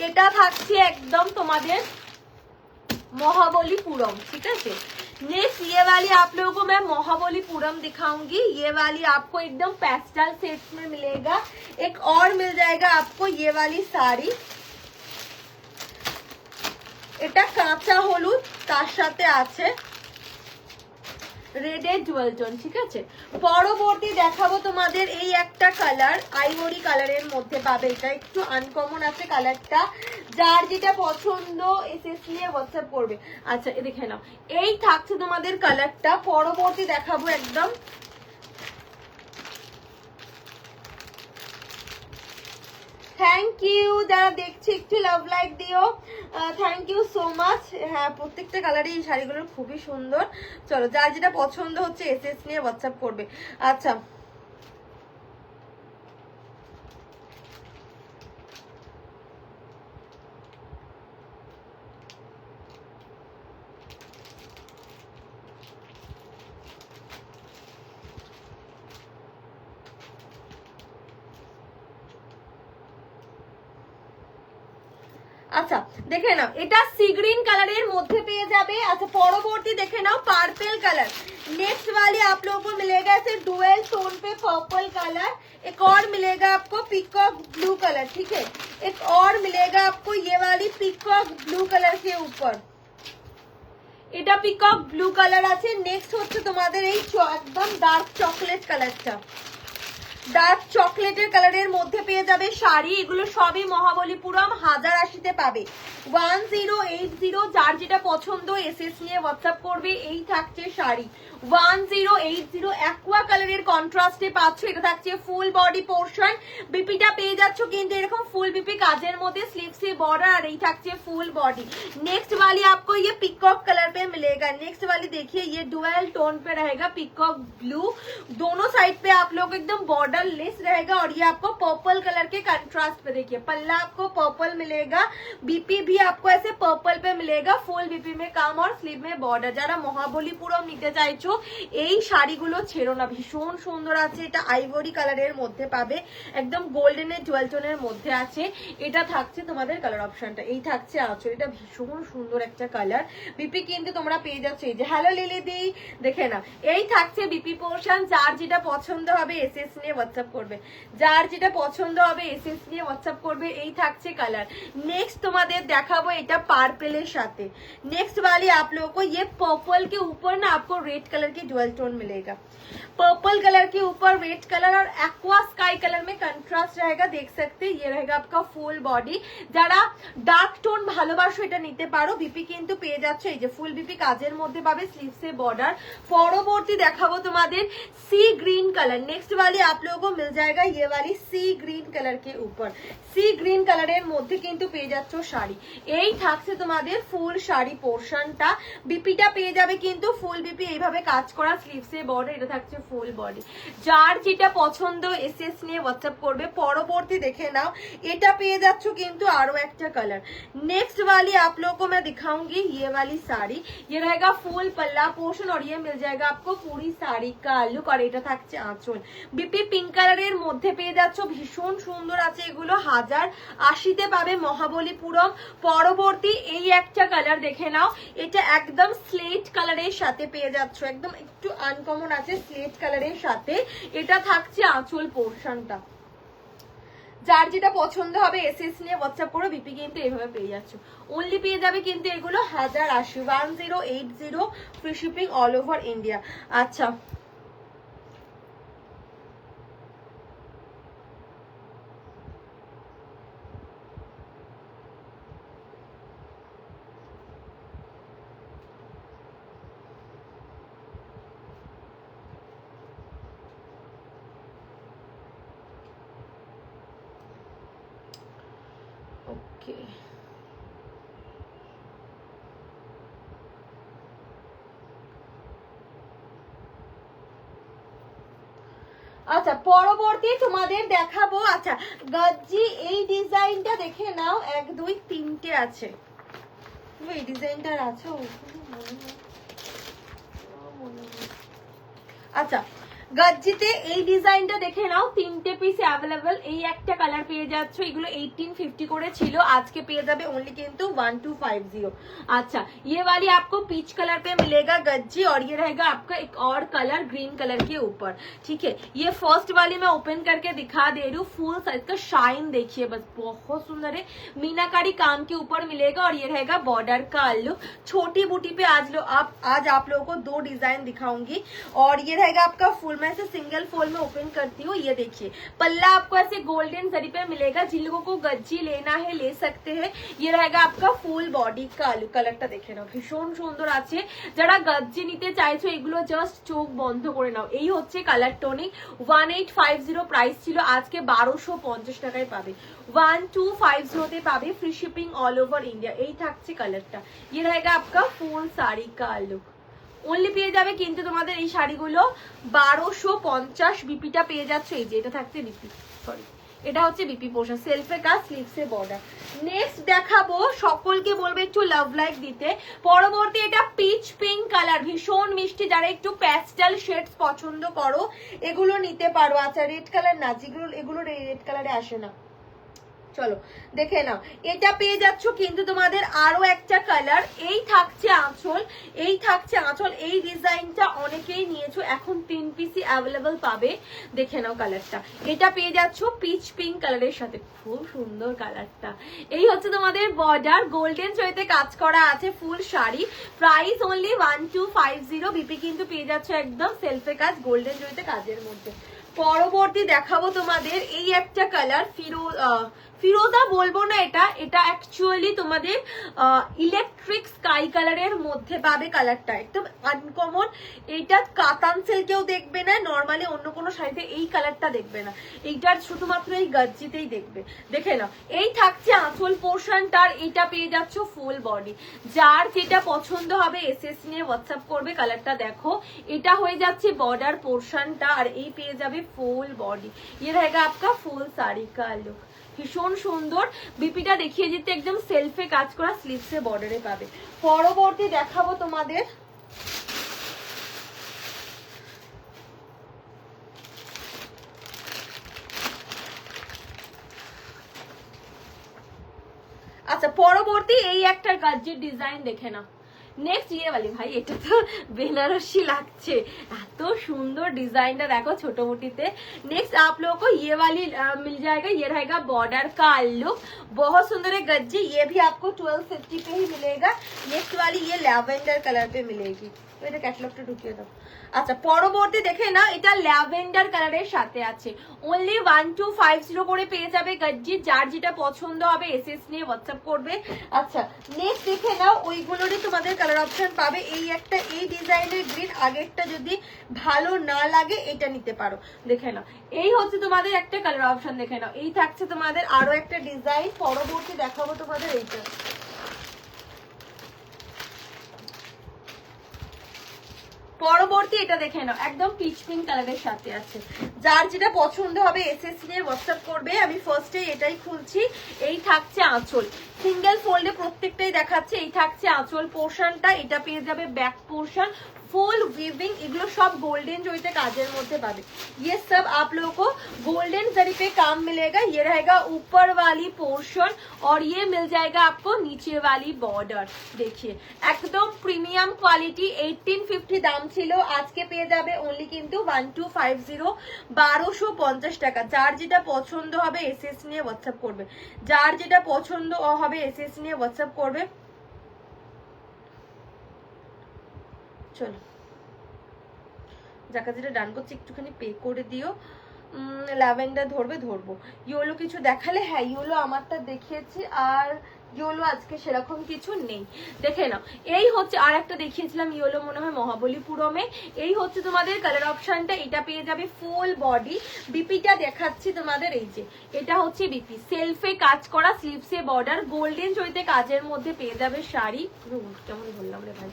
এটা থাকছে একদম তোমাদের महाबलीपुरम, ठीक है। नेक्स्ट ये वाली आप लोगों को मैं महाबलीपुरम दिखाऊंगी। ये वाली आपको एकदम पेस्टल सेट में मिलेगा। एक और मिल जाएगा आपको ये वाली साड़ी, এটা কাঁচা হলুদ, তার সাথে আছে রেডের জুয়েল টোন, ঠিক আছে। পরবর্তী দেখাবো তোমাদের এই একটা কালার, আইভরি কালারের মধ্যে পাবে। এটা একটু আনকমন আছে কালারটা। যার যেটা পছন্দ এসএস নিয়ে হোয়াটসঅ্যাপ করবে। আচ্ছা এ দেখে নাও, এই থাকছে তোমাদের কালারটা। পরবর্তী দেখাবো একদম থ্যাংক ইউ, যারা দেখছে একটু লাভ লাইক দিও, থ্যাংক ইউ সো মাচ। হ্যাঁ প্রত্যেকটা কালারই এই শাড়িগুলো খুবই সুন্দর। চলো যার যেটা পছন্দ হচ্ছে এসএস নিয়ে হোয়াটসঅ্যাপ করবে। আচ্ছা আচ্ছা দেখে নাও, এটা সি গ্রিন কালারের মধ্যে পেয়ে যাবে। আচ্ছা পরবর্তী দেখে নাও পার্পল কালার। नेक्स्ट वाली आप लोगों को मिलेगा ऐसे डुअल टोन पे पर्पल कलर। एक और मिलेगा आपको पीकॉक ब्लू कलर, ठीक है। एक और मिलेगा आपको ये वाली पीकॉक ब्लू कलर के ऊपर, এটা পিকক ব্লু কালার আছে। নেক্সট হচ্ছে তোমাদের এই একদম ডার্ক চকলেট কালারটা, ডার্ক চকলেটের কালারের মধ্যে পেয়ে যাবে শাড়ি। এগুলো সবই মহাবলীপুরম 1080 তে পাবে। 1080, যার যেটা পছন্দ এসএস নিয়ে হোয়াটসঅ্যাপ করবে। এই থাকছে শাড়ি 1080 অ্যাকোয়া কালারের কন্ট্রাস্টে পাচ্ছ। এটা থাকছে ফুল বডি পোর্শন। বিপিটা পেয়ে যাচ্ছ কিন্তু এরকম ফুল বিপি কাজের মধ্যে, স্লিভসে বর্ডার, আর এই থাকছে ফুল बॉडी। नेक्स्ट वाली आपको ये पिकॉक कलर पे मिलेगा। नेक्स्ट वाली देखिए ये डुअल टोन पे रहेगा, पिकॉक ब्लू। दोनों साइड पे आप लोग एकदम बॉर्डर लेस रहेगा। और ये आपको पर्पल कलर के कंट्रास्ट पे देखिए, पल्ला आपको पर्पल मिलेगा, बीपी भी आपको ऐसे पर्पल पे मिलेगा। फुल बीपी में काम और स्लीव में बॉर्डर। যারা মহাবলীপুরম নিতে চাইছো এই শাড়িগুলো ছেড়ো না, ভীষণ সুন্দর আছে। এটা আইভরি কালারের মধ্যে পাবে, একদম গোল্ডেনের জুয়েল টোনের মধ্যে আছে। এটা থাকছে তোমাদের কালার অপশনটা, এই থাকছে আঁচল। এটা ভীষণ সুন্দর একটা কালার। বিপি কিন্তু তোমরা পেয়ে যাচ্ছ এই যে, হ্যালো লিলি দি, দেখে না, এই থাকছে বিপি পোর্শন। যার যেটা পছন্দ হবে এসএস নিয়ে হোয়াটসঅ্যাপ করবে। যার যেটা পছন্দ হবে এসএস নিয়ে হোয়াটসঅ্যাপ করবে। এই থাকছে কালার। नेक्स्ट তোমাদের দেখাবো এটা পার্পলের সাথে। नेक्स्ट वाली आप लोगों को ये पर्पल के ऊपर ना आपको रेड कलर की डुअल टोन मिलेगा। पर्पल कलर के ऊपर रेड कलर और एक्वा स्काई कलर में कंट्रास्ट रहेगा, देख सकते हैं। ये रहेगा आपका फुल बॉडी। যারা ডার্ক টোন ভালোবাসো এটা নিতে পারো। বিপি কিন্তু পেয়ে যাচ্ছে এই যে ফুল বিপি কাজের মধ্যে পাবে, স্লিভসে বর্ডার। পরবর্তী দেখাবো তোমাদের सी ग्रीन कलर। नेक्स्ट वाली आप लोगों को मिल जाएगा ये वाली सी ग्रीन कलर के ऊपर। सी ग्रीन কালারের মধ্যে কিন্তু পেয়ে যাচ্ছ শাড়ি। এই থাকছে তোমাদের ফুল শাড়ি পোর্শনটা। বিপিটা পেয়ে যাবে কিন্তু ফুল বিপি এইভাবে কাজ করা, স্লিভসে বর্ডার। এটা থাকছে ফুল বডি। যার যেটা পছন্দ এসএস নিয়ে হোয়াটসঅ্যাপ করবে। পরবর্তী দেখে নাও, এটা পেয়ে যাচ্ছ কিন্তু আরো একটা কালার। नेक्स्ट वाली आप लोगों को मैं दिखाऊंगी ये वाली साड़ी। ये रहेगा फुल पल्ला पोर्शन और ये मिल जाएगा आपको पूरी শাড়ি का লুক और এটা থাকছে আঁচল বিপি পিঙ্ক কালারের মধ্যে পেয়ে যাচ্ছ ভীষণ সুন্দর আছে এগুলো 1080 পাবে মহাবলীপুরম পরবর্তী এই একটা কালার দেখে নাও এটা একদম স্লেট কালারের সাথে পেয়ে যাচ্ছ একদম একটু আনকমন আছে স্লেট কালারের সাথে এটা থাকছে আঁচল পোর্শনটা যার যেটা পছন্দ হবে এসএস নিয়ে হোয়াটসঅ্যাপ করো বিপি কিন্তু এইভাবে পেয়ে যাচ্ছ অনলি পেয়ে যাবে কিন্তু এগুলো 1080 free shipping all over India আচ্ছা ওকে আচ্ছা পরবর্তী তোমাদের দেখাবো আচ্ছা গজ্জি এই ডিজাইনটা দেখে নাও 1 2 3টে আছে এই ডিজাইনটার আছে আচ্ছা গজ্জিতে এই ডিজাইনটা দেখে নাও 3টে পিস अवेलेबल এই একটা কালার পেয়ে যাচ্ছ এগুলো 1850 করে ছিল আজকে পেয়ে যাবে ओनली किंतु 1250 अच्छा ये वाली आपको पीच कलर पे मिलेगा गज्जी और ये रहेगा आपका एक और कलर ग्रीन कलर के ऊपर ठीक है ये फर्स्ट वाली मैं ओपन करके दिखा दे रही हूँ फुल साइज का शाइन देखिए बस बहुत सुंदर है मीनाकारी काम के ऊपर मिलेगा और ये रहेगा बॉर्डर का लुक छोटी बूटी पे आज आप लोगों को 2 डिजाइन दिखाऊंगी और ये रहेगा आपका फुल मैं इसे सिंगल फोल्ड में ओपन करती हूँ ये देखिए पल्ला आपको ऐसे गोल्डन जरी पे मिलेगा जिन लोगों को गज्जी लेना है ले सकते हैं ये रहेगा आपका फुल बॉडी का कलरটা দেখে নাও ভীষণ সুন্দর আছে যারা গজ্জি নিতে চাইছো এগুলো জাস্ট চোখ বন্ধ করে নাও এই হচ্ছে কালার টোনিং 1850 প্রাইস ছিল আজকে 1250 টাকায় পাবে 1250 তে পাবে free shipping all over India এই থাকছে কালারটা ये रहेगा आपका फुल साड़ी का लुक ओनली পেয়ে যাবে কিন্তু তোমাদের এই শাড়িগুলো 1250 বিপিটা পেয়ে যাচ্ছে এই যে এটা থাকছে বিপি সরি এটা হচ্ছে বিপি পোর্শন সেলফে কাজ স্লিভসে বর্ডার নেক্সট দেখাবো সকলকে বলবো একটু লাভ লাইক দিতে পরবর্তী এটা পিচ পিঙ্ক কালার ভীষণ মিষ্টি যারা একটু প্যাস্টেল শেডস পছন্দ করো এগুলো নিতে পারো আচ্ছা রেড কালার না যেগুলো এগুলো রেড কালারে আসে না চলো দেখে নাও এটা পেয়ে যাচ্ছ কিন্তু তোমাদের আরো একটা কালার এই থাকছে আঁচল এই ডিজাইনটা অনেকেই নিয়েছো এখন 3 পিসই अवेलेबल পাবে দেখে নাও কালারটা এটা পেয়ে যাচ্ছ পিচ পিঙ্ক কালারের সাথে খুব সুন্দর কালারটা এই হচ্ছে তোমাদের বর্ডার গোল্ডেন জরিতে কাজ করা আছে ফুল শাড়ি প্রাইস অনলি 1250 বিপি কিন্তু পেয়ে যাচ্ছ একদম সেলফে কাজ গোল্ডেন জরিতে কাজের মধ্যে পরবর্তী দেখাবো তোমাদের এই একটা কালার ফিরোজা বলবো না এটা অ্যাকচুয়ালি তোমাদের ইলেকট্রিক স্কাই কালারের মধ্যে পাবে কালারটা একদম আনকমন এটা কাতান সিল্কেও দেখবে না নরমালি অন্য কোনো শাড়িতে এই কালারটা দেখবে না এইটার শুধুমাত্র এই গজ্জিতেই দেখবে দেখে নাও এই থাকছে আঁচল পোর্শনটার এটা পেয়ে যাচ্ছ ফুল বডি যার যেটা পছন্দ হবে এসএস নিয়ে হোয়াটসঅ্যাপ করবে কালারটা দেখো এটা হয়ে যাচ্ছে বর্ডার পোর্শনটা আর এই পেয়ে যাবে ফুল বডি ये रहेगा आपका फुल साड़ी का लुक ভীষণ সুন্দর বিপিটা দেখিয়ে দিতে একদম সেলফে কাজ করা স্লিভসে বর্ডারে পাবে পরবর্তী দেখাবো তোমাদের আচ্ছা পরবর্তী এই একটা গজ্জির ডিজাইন দেখে না नेक्स्ट ये वाली भाई এটা তো বেনারসি লাগছে এত সুন্দর ডিজাইনটা দেখো ছোট মুটিতে नेक्स्ट आप लोगों को ये वाली मिल जाएगा ये रहेगा बॉर्डर का लुक बहुत सुंदर है गज्जी ये भी आपको 1250 पे ही मिलेगा नेक्स्ट वाली ये लैवेंडर कलर पे मिलेगी तो এটা ক্যাটালগটা ঢুকিয়ে দাও আচ্ছা পরবর্তী দেখে না এটা ল্যাভেন্ডার কালারের সাথে আছে only 1250 করে পেয়ে যাবে গজ্জি যার যেটা পছন্দ হবে এসএস নিয়ে হোয়াটসঅ্যাপ করবে আচ্ছা নেক্সট দেখে নাও ওইগুলোরই তোমাদের কালার অপশন পাবে এই একটা এই ডিজাইনের গ্রিন আগেরটা যদি ভালো না লাগে এটা নিতে পারো দেখে নাও এই হচ্ছে তোমাদের একটা কালার অপশন দেখে নাও এই থাকছে তোমাদের আরো একটা ডিজাইন পরবর্তী দেখাবো তোমাদের এইটা পরবর্তী এটা দেখে নাও, একদম পিচ পিঙ্ক কালারের সাথে আছে। যার যেটা পছন্দ হবে এসএস নিয়ে হোয়াটসঅ্যাপ করবে। আমি ফার্স্টে এটাই খুলছি। এই থাকছে আঁচল, সিঙ্গেল ফোল্ডে প্রত্যেকটাই দেখাচ্ছে। এই থাকছে আঁচল পোর্শনটা, এটা পেয়ে যাবে ব্যাক পোর্শন, फुल वीविंग, এগুলো সব গোল্ডেন জড়িতে কাজের মধ্যে পাবে। ये सब आप लोगों को गोल्डन जरी पे काम मिलेगा। ये रहेगा ऊपर वाली पोर्शन और ये मिल जाएगा आपको नीचे वाली बॉर्डर। देखिए एकदम प्रीमियम क्वालिटी। 1850 দাম ছিল, আজকে পেয়ে যাবে অনলি কিন্তু 1250, 1250 টাকা। যার যেটা পছন্দ হবে এসএস নিয়ে হোয়াটসঅ্যাপ করবে। যার যেটা পছন্দ হবে এসএস নিয়ে হোয়াটসঅ্যাপ করবে। চলো যাকে যেটা ডান করছে একটুখানি পে করে দিও। ল্যাভেন্ডার ধরবে ধরবো। ইয়োলো কিছু দেখালে? হ্যাঁ ইয়োলো আমারটা দেখিয়েছি, আর ইয়োলো আজকে সেরকম কিছু নেই। দেখে নাও, এই হচ্ছে আর একটা দেখিয়েছিলাম ইয়োলো মনে হয় মহাবলীপুরমে। এই হচ্ছে তোমাদের কালার অপশনটা। এটা পেয়ে যাবে ফুল বডি। বিপিটা দেখাচ্ছি তোমাদের, এই যে এটা হচ্ছে বিপি, সেলফে কাজ করা, স্লিভসে বর্ডার, গোল্ডেন জড়িতে কাজের মধ্যে পেয়ে যাবে শাড়ি। কেমন বললাম রে ভাই,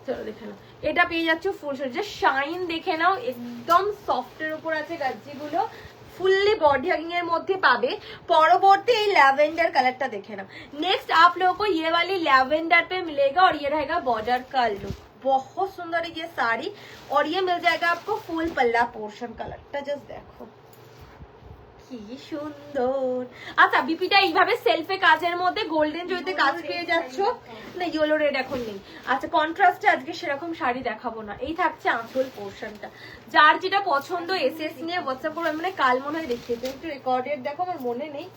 চলো দেখে নাও। এটা পেয়ে যাচ্ছে ফুল শাড়ি, শাইন দেখে নাও, একদম সফটের উপর আছে গাজ্জি গুলো, फुल्ली बॉडी हगिंग এর মধ্যে পাবে। পরবর্তী এই ল্যাভেন্ডার কালারটা দেখে নাও। नेक्स्ट आप लोगों को ये वाली लैवेंडर पे मिलेगा और ये रहेगा बॉर्डर का लुक। बहुत सुंदर है ये साड़ी और ये मिल जाएगा आपको फुल पल्ला पोर्शन। कलरটা जस्ट देखो কি সুন্দর। আচ্ছা বিপিটা এইভাবে সেলফে কাজের মধ্যে গোল্ডেন জড়িতে কাজ পেয়ে যাচ্ছ না, ইয়েলো রেড এখন নেই। আচ্ছা কন্ট্রাস্টে আজকে সেরকম শাড়ি দেখাবো না। এই থাকছে আঁচল পোর্শনটা। যার যেটা পছন্দ এসএস নিয়ে হোয়াটসঅ্যাপ করবে। মানে কাল মনে হয় দেখিয়েছে, একটু রেকর্ডেড দেখো, আমার মনে নেই।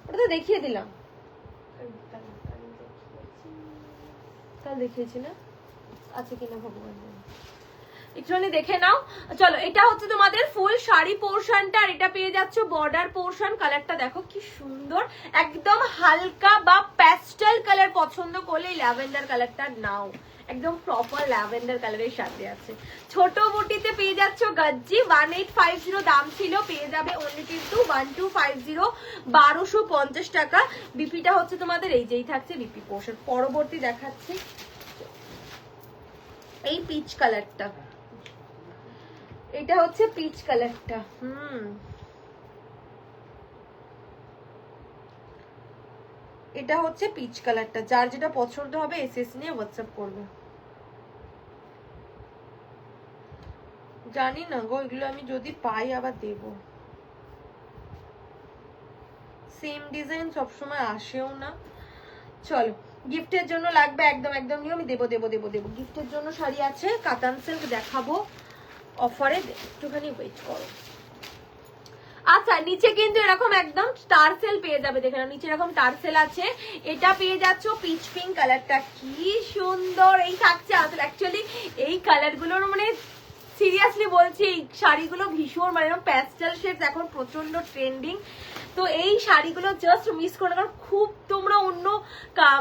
ওটা তো দেখিয়ে দিলাম, কাল দেখিয়েছি না, আছে কিনা ভগবান একটুখানি দেখে নাও। চলো এটা হচ্ছে তোমাদের ফুল শাড়ি পোর্শনটা, আর এটা পেয়ে যাচ্ছ বর্ডার পোর্শন। কালারটা দেখো কি সুন্দর, একদম হালকা বা প্যাস্টেল কালার পছন্দ করলে ল্যাভেন্ডার কালারটা নাও, একদম প্রপার ল্যাভেন্ডার কালারের সাথে আছে। ছোট বুটিতে পেয়ে যাচ্ছ গজ্জি, 1850 দাম ছিল, পেয়ে যাবে অনলি কিন্তু 1250, 1250 টাকা। বিপিটা হচ্ছে তোমাদের এই যেই থাকছে বিপি পোর্শন। পরবর্তী দেখাচ্ছি এই পিচ কালারটা, এটা হচ্ছে পিচ কালারটা। এটা হচ্ছে পিচ কালারটা। যার যেটা পছন্দ হবে এসএস নিয়ে হোয়াটসঅ্যাপ করবে। জানি না গো, এগুলো আমি যদি পাই আবার দেব। সেম ডিজাইন সবসময় আসেও না। চলো গিফটের জন্য লাগবে একদম একদম নিও, আমি দেবো দেবো দেবো দেবো। গিফটের জন্য শাড়ি আছে, কাতান সিল্ক দেখাবো অফারে, একটুখানি ওয়েট করো। আচ্ছা নিচে কিন্তু এরকম একদম টার্সেল পেয়ে যাবে, দেখে নাও নিচে এরকম টার্সেল আছে। এটা পেয়ে যাচ্ছ পিচ পিঙ্ক কালারটা, কি সুন্দর। এই থাকছে আসলে অ্যাকচুয়ালি এই কালার গুলোর মানে সিরিয়াসলি বলছি এই শাড়িগুলো ভীষণ মানে প্যাস্টেল শেডস এখন প্রচন্ড ট্রেন্ডিং। তো এই শাড়িগুলো জাস্ট মিস করো, কারণ খুব তোমরা অন্য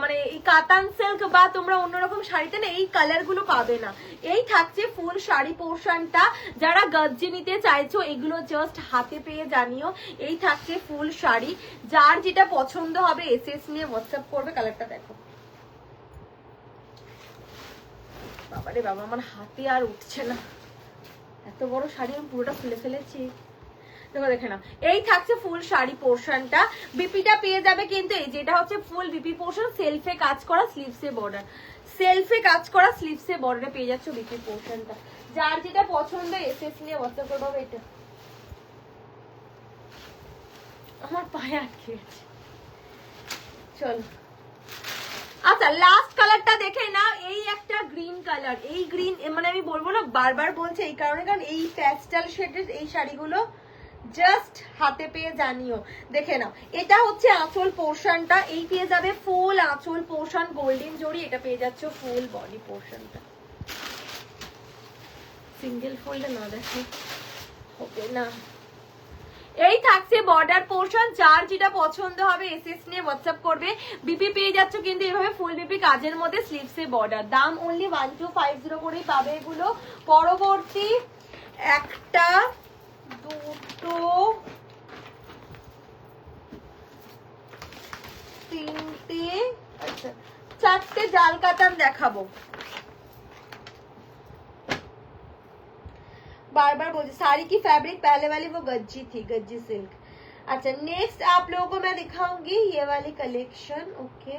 মানে এই কাতান সিল্ক বা তোমরা অন্যরকম শাড়িতে না এই কালার গুলো পাবে না। এই থাকছে ফুল শাড়ি পোর্শনটা। যারা গজ্জি নিতে চাইছো এগুলো জাস্ট হাতে পেয়ে জানিও। এই থাকছে ফুল শাড়ি। যার যেটা পছন্দ হবে এসএস নিয়ে হোয়াটসঅ্যাপ করবে। কালারটা দেখো, বাবারে বাবা আমার হাতে আর উঠছে না, এত বড় শাড়ি আমি পুরোটা খুলে ফেলেছি। দেখো দেখে নাও, এই থাকছে ফুল শাড়ি পোর্শনটা। বিপিটা পেয়ে যাবে কিন্তু এই যেটা হচ্ছে ফুল বিপি পোর্শন, সেলফে কাজ করা, স্লিভসে বর্ডার, সেলফে কাজ করা, স্লিভসে বর্ডারে পেয়ে যাচ্ছে বিপি পোর্শনটা। যার যেটা পছন্দ এসএস নিয়ে হোয়াটসঅ্যাপ করবে। এটা আমার পায়ে আটকে গেছে। চলো আচ্ছা লাস্ট কালারটা দেখে না, এই একটা গ্রিন কালার। এই গ্রিন মানে আমি বলবো না, বারবার বলছি এই কারণে, কারণ এই প্যাস্টেল শেডের এই শাড়িগুলো জাস্ট হাতে পেয়ে জানিও। দেখে নাও, এটা হচ্ছে আঁচল পোর্শনটা। এই পেয়ে যাবে ফুল আঁচল পোর্শন গোল্ডেন জড়ি। এটা পেয়ে যাচ্ছে ফুল বডি পোর্শনটা। সিঙ্গেল ফোল্ডে না দেখো হবে না। এই থাকছে বর্ডার পোর্শন। যার যেটা পছন্দ হবে এসএস নিয়ে হোয়াটসঅ্যাপ করবে। বিপি পেয়ে যাচ্ছ কিন্তু এভাবে ফুল বিপি কাজের মধ্যে, স্লিভসে বর্ডার। দাম অনলি 1250 করেই পাবে এগুলো। পরবর্তী একটা দুটো তিনটে আচ্ছা চারটে জাল কাতান দেখাবো। बार बार बोल, साड़ी की फैब्रिक पहले वाली वो गज्जी थी, गज्जी सिल्क। अच्छा नेक्स्ट आप लोगों को मैं दिखाऊंगी ये वाली कलेक्शन। ओके